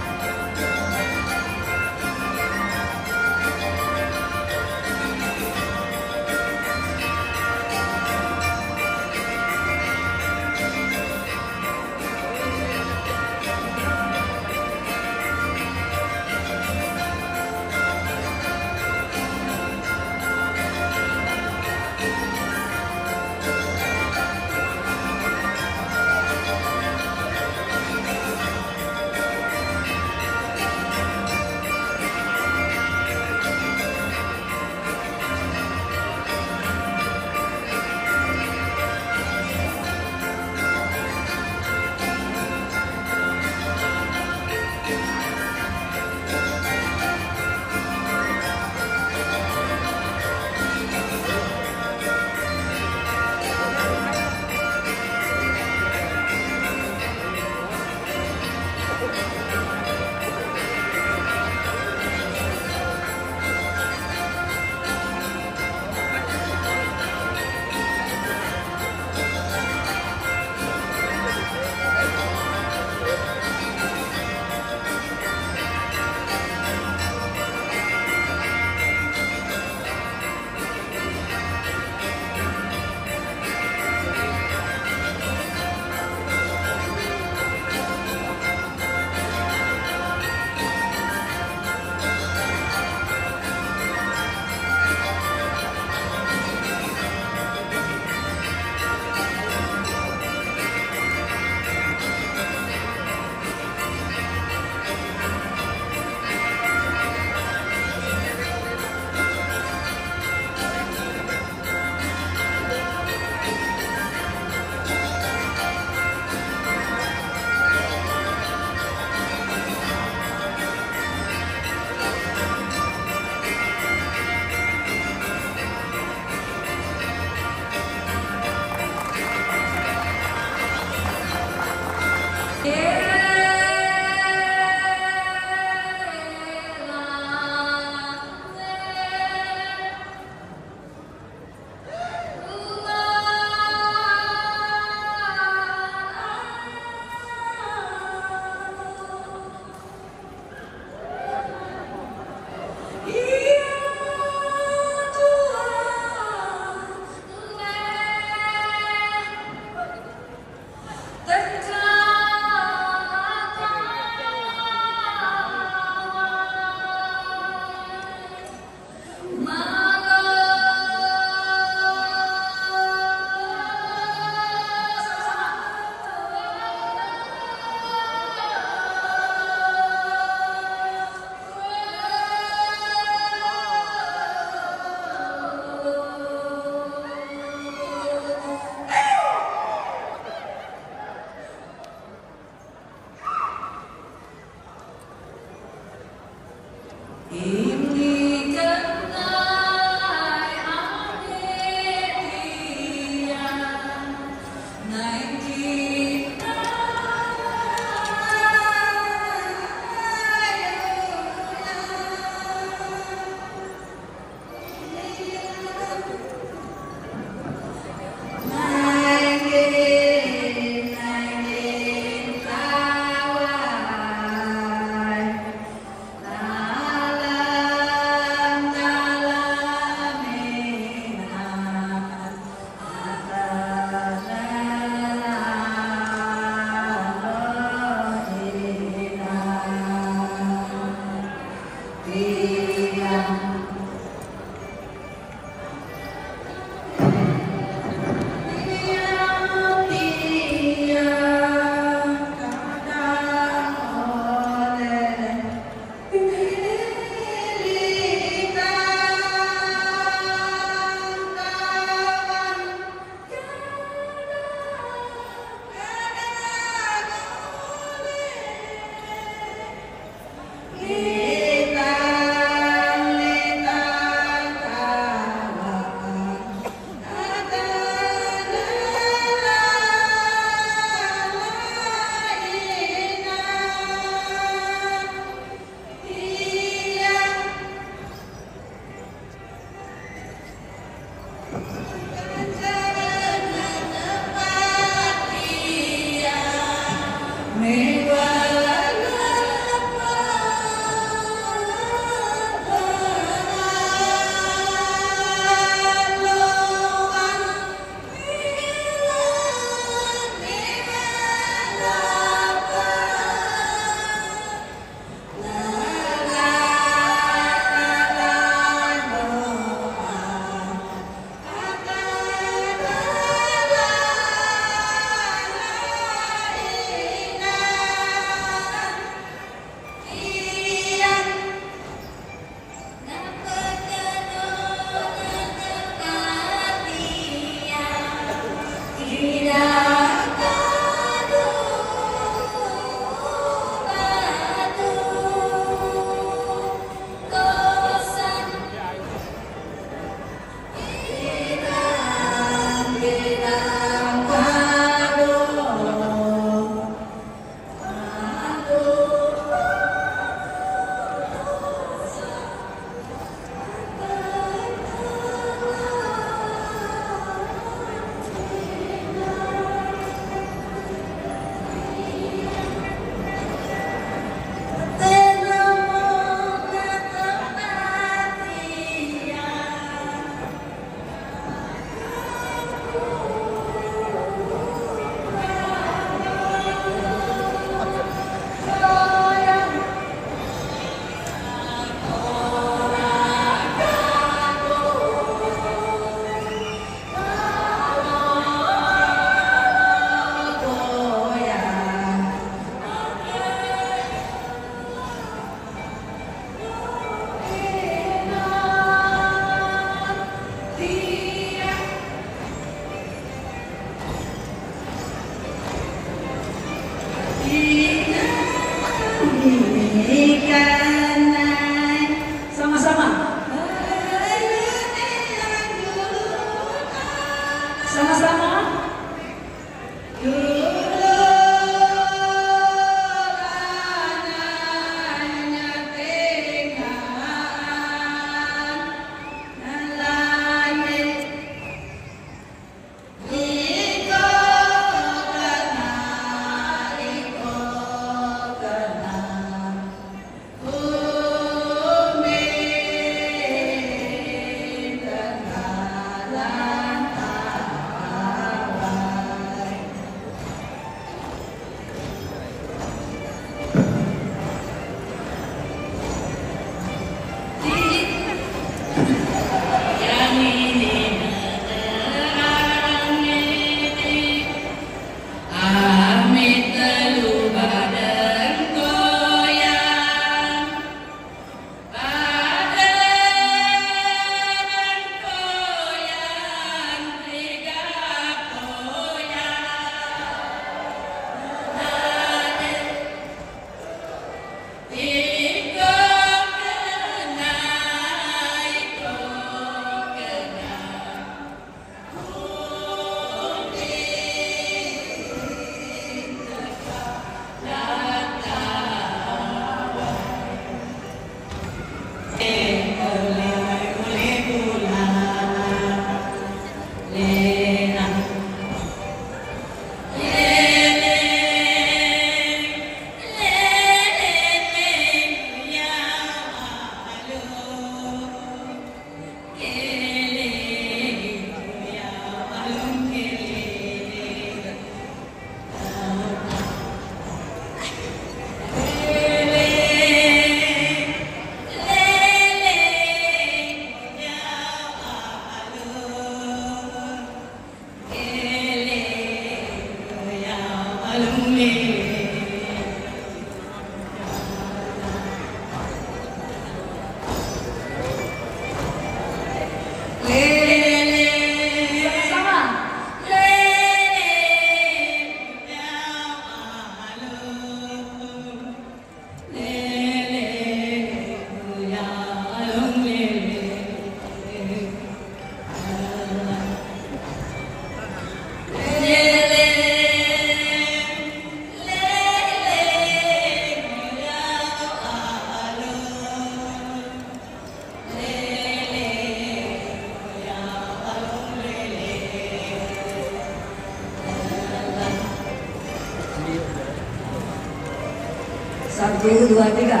Satu, dua, tiga.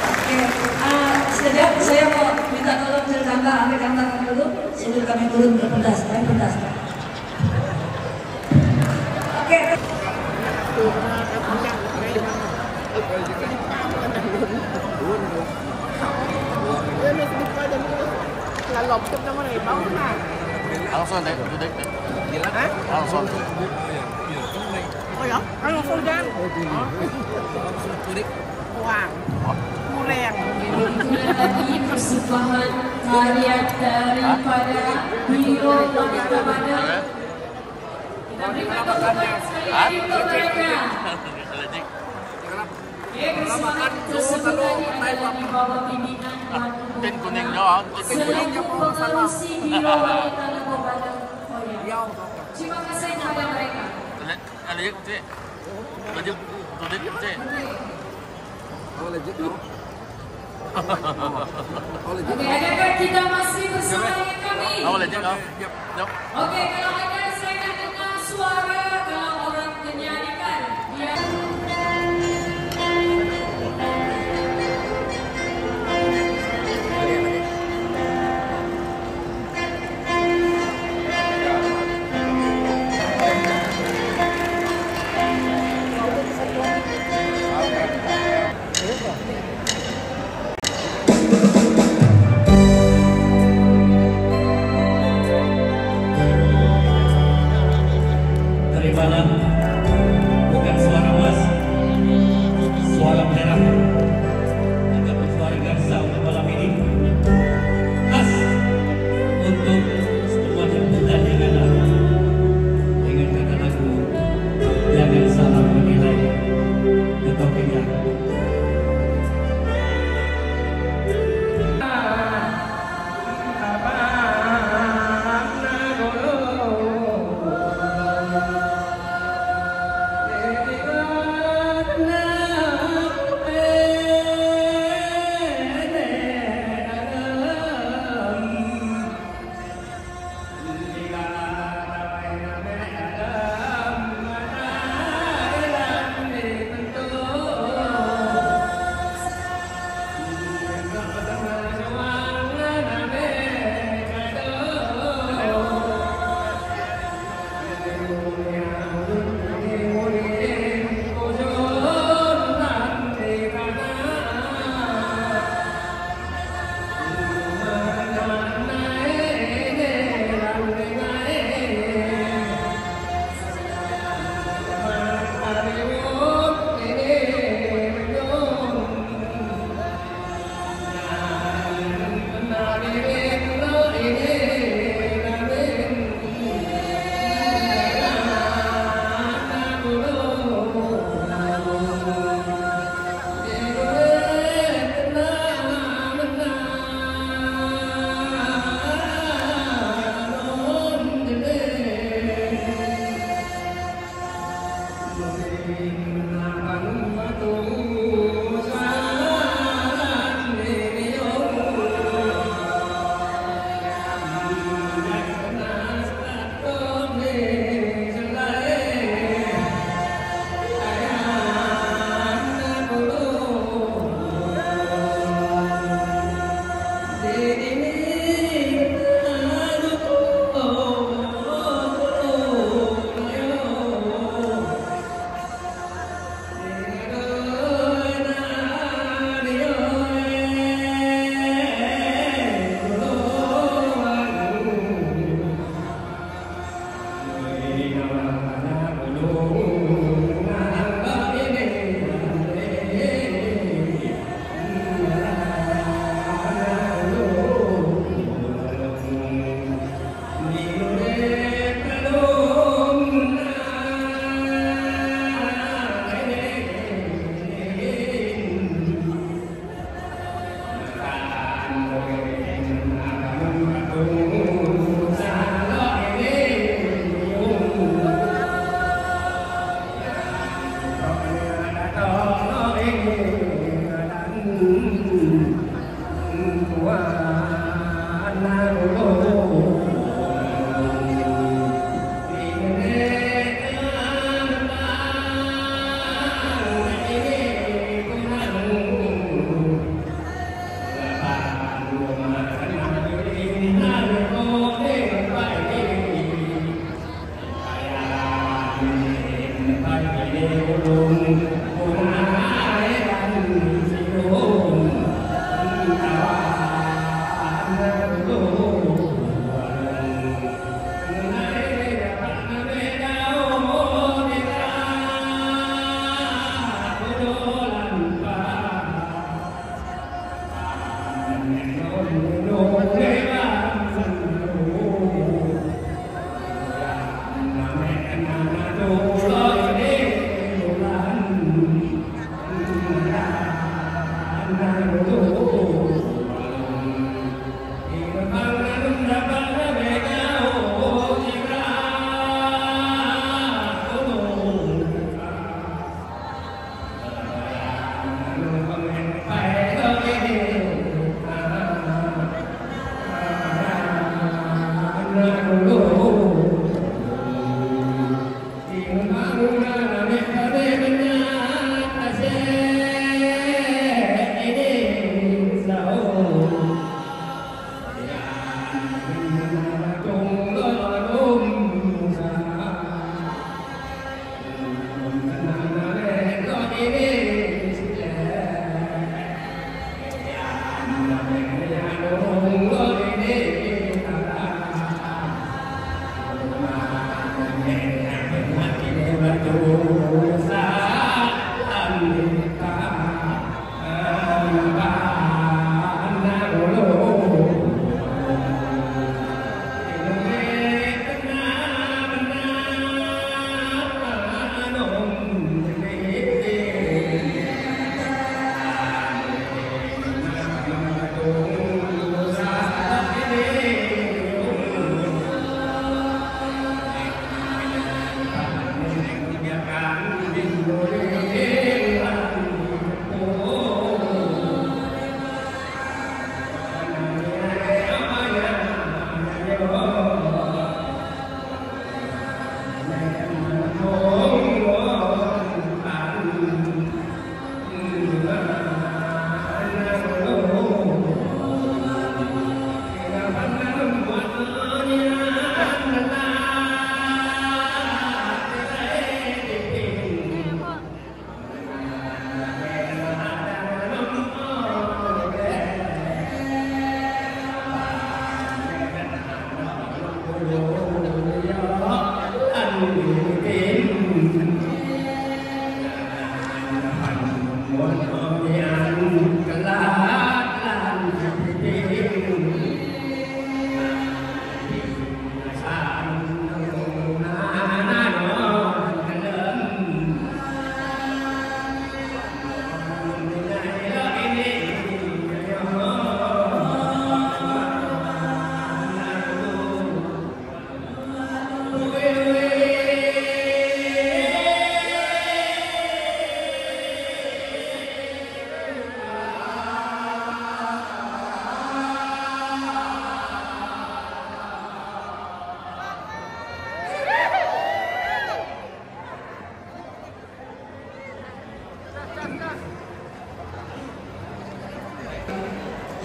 Oke, sekejap saya mau minta tolong Cerkangga, ambil gambar dulu sebelum kami turun ke pentas. Oke. Langsung deh, duduk. Langsung. Oh ya, kalau sudah. Wah, mureng. Itulah tadi persembahan tarian daripada Hero Wanita Bandar. Kita berikan tepuk sekali untuk mereka. Persembahan tersebut tadi adalah di bawah pimpinan Tuan Gubernur selaku pengerusi Hero Wanita Bandar Koya. Terima kasih kepada mereka. Oke, adakah kita masih bersama dengan kami? Oke, kalau ada saya dengar suara kalau orang menyanyikan dia.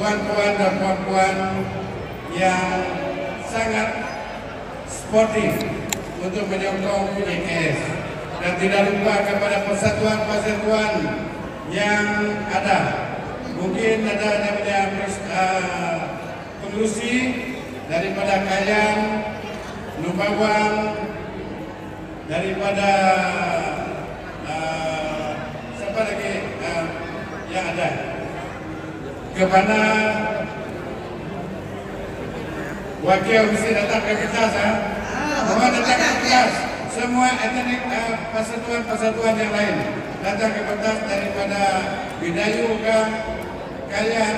Tuan-tuan dan puan-puan yang sangat sportif untuk menyokong PJKS, dan tidak lupa kepada persatuan-persatuan yang ada. Mungkin ada pengurusi daripada Kayan, Lubawang, daripada siapa lagi yang ada, kepada wakil mesti datang ke pentas, semua datang ke pentas, semua etnik persatuan-persatuan yang lain datang ke pentas, daripada Bidayu ke Kayan,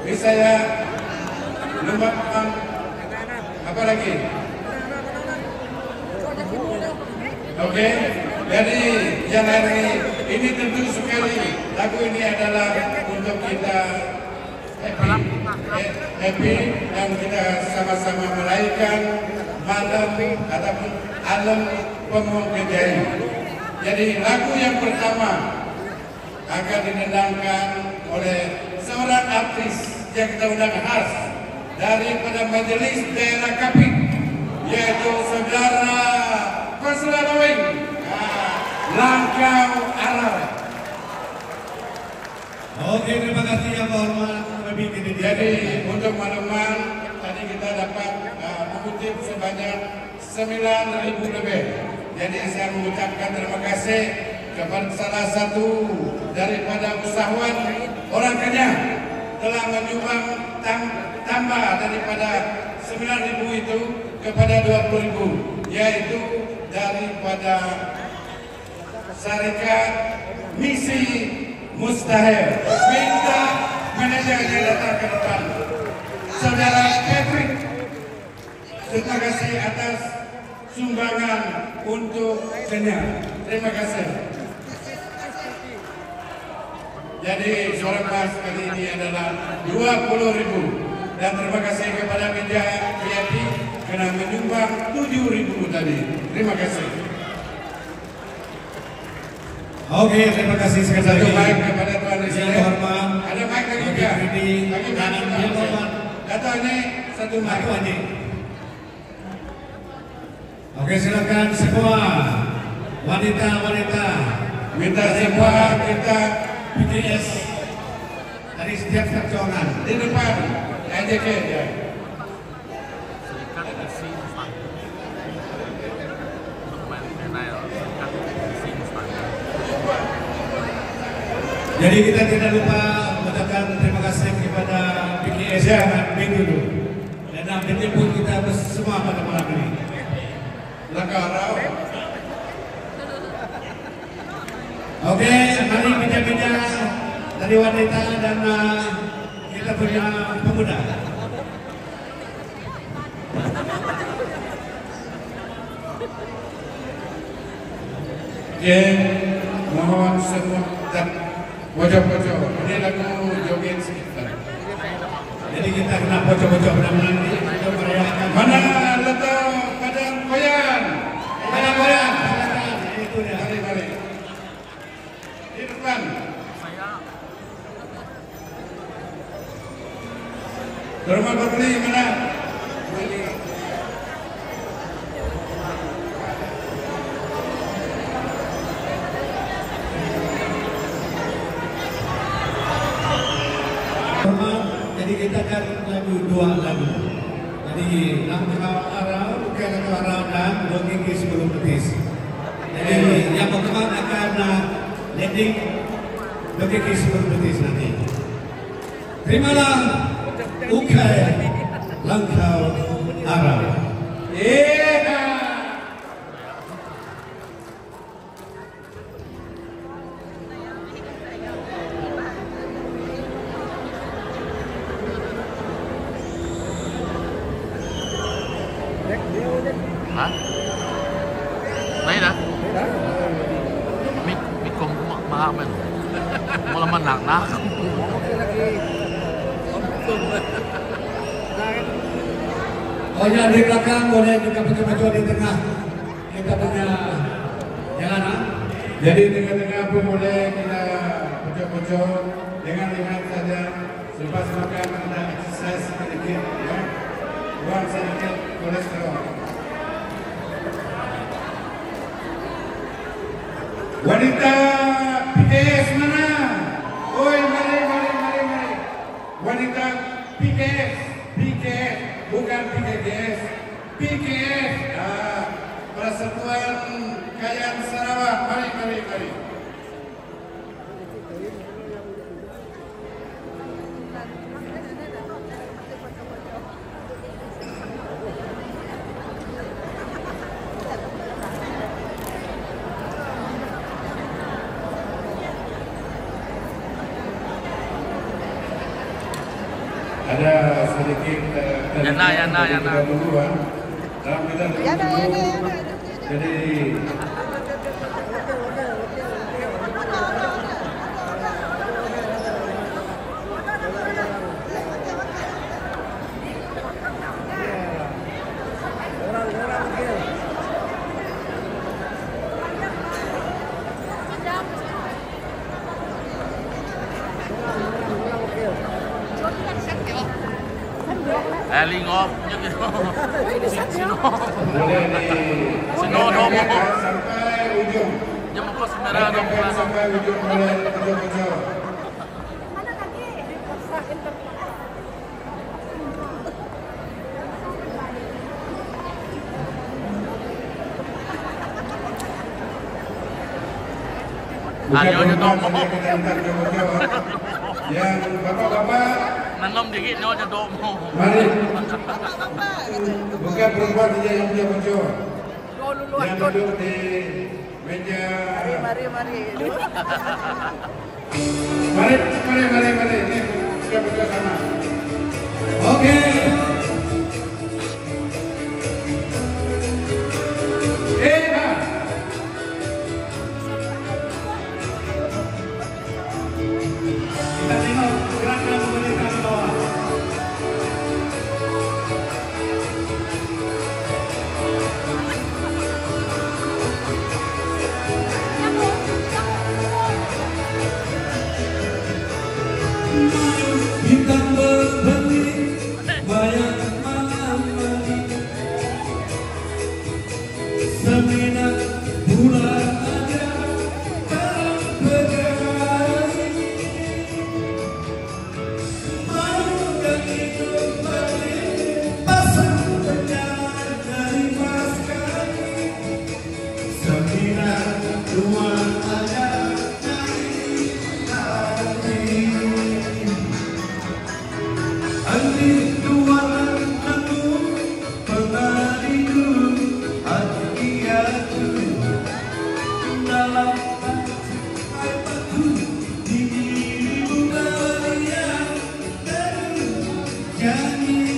Bisaya, Lubawang, apa lagi? Oke, jadi yang hari ini tentu sekali lagu ini adalah untuk kita happy. happy dan kita sama-sama merayakan malam ataupun alam Pemung Kejari. Jadi lagu yang pertama akan dinendangkan oleh seorang artis yang kita undang khas daripada Majelis Daerah Kapit, yaitu saudara Konsulatowing Langkau Arau. Oke, terima kasih yang hormat. Jadi untuk makluman tadi kita dapat mengutip sebanyak 9.000 lebih. Jadi saya mengucapkan terima kasih kepada salah satu daripada usahawan orang Kenyang telah menyumbang tambah daripada 9.000 itu kepada 20.000, yaitu daripada Syarikat Misi Mustahil. Minta manajernya datang ke depan. Saudara Patrick, terima kasih atas sumbangan untuk Kenyang. Terima kasih. Jadi suara pas kali ini adalah 20.000 dan terima kasih kepada media VIP karena menyumbang 7.000 tadi. Terima kasih. Oke, terima kasih sekali lagi. Satu mic kepada Tuan Presiden. Yang hormat. Ada mic lagi juga. Bagi yang hormat. Dato' ini satu mic. Oke, silakan semua wanita-wanita minta semua kita BTS dari setiap sektoran di depan NJK ya. Jadi kita tidak lupa mengucapkan terima kasih kepada BKS dan Bengkulu dan menjemput kita semua pada malam ini. Langkau. Oke, mari bincang-bincang dari wanita dan kita punya pemuda. Oke, mohon semua dan pojok-pojok. Ini lagu joget sekitar. Jadi kita kena pojok-pojok benar-benar ini untuk merayakan. Mana letak Padang Koyan? Padang Koyan. Itu dia. Mari. Di depan. Rumah berbeli mana? Jadi kita akan dua lagu. Jadi Langkau Arau, bukan Langkau Arau dan Dua Gigi Sebelum Betis. Jadi yang pertama akan landing Dua Gigi Sebelum Betis nanti. Terimalah Ukai Langkau Arau. Hah? Này dah. Mik kong mahal man. Mula man nak. Oh ya, di belakang boleh juga pojok-pojok di tengah. Kita punya jalanan. Jadi tengah-tengah pun boleh kita pojok-pojok dengan lihat saja. Selepas makan ada exercise sedikit, ya. Buang sedikit kolesterol. Wanita PKS mana? Oi, mari. Wanita PKS, bukan PKS. PKS, Persatuan Kayan Sarawak. Mari. Ada sedikit Yana. dahuluan dalam kita dulu. Jadi Lingop gitu. Sino. Sampai ujung. Jam 9 sampai ujung boleh kecil-kecil. Ayo dong. Yang bapak-bapak nanam dikit no dong. mari. Bukan perempuan saja yang punya bocor. Yang duduk di meja. Mari. Ini sudah berdua sama. Oke. Kita tengok gerakan pemerintah ke bawah. Bintang berbagi banyak malam lagi semina bulan aja dalam perjalanan mau dan hidup balik pasang penjara dari masker semina bulan aja Andi tuan aku pengadiku hatiku dalam hatiku dirimu kalian dan janji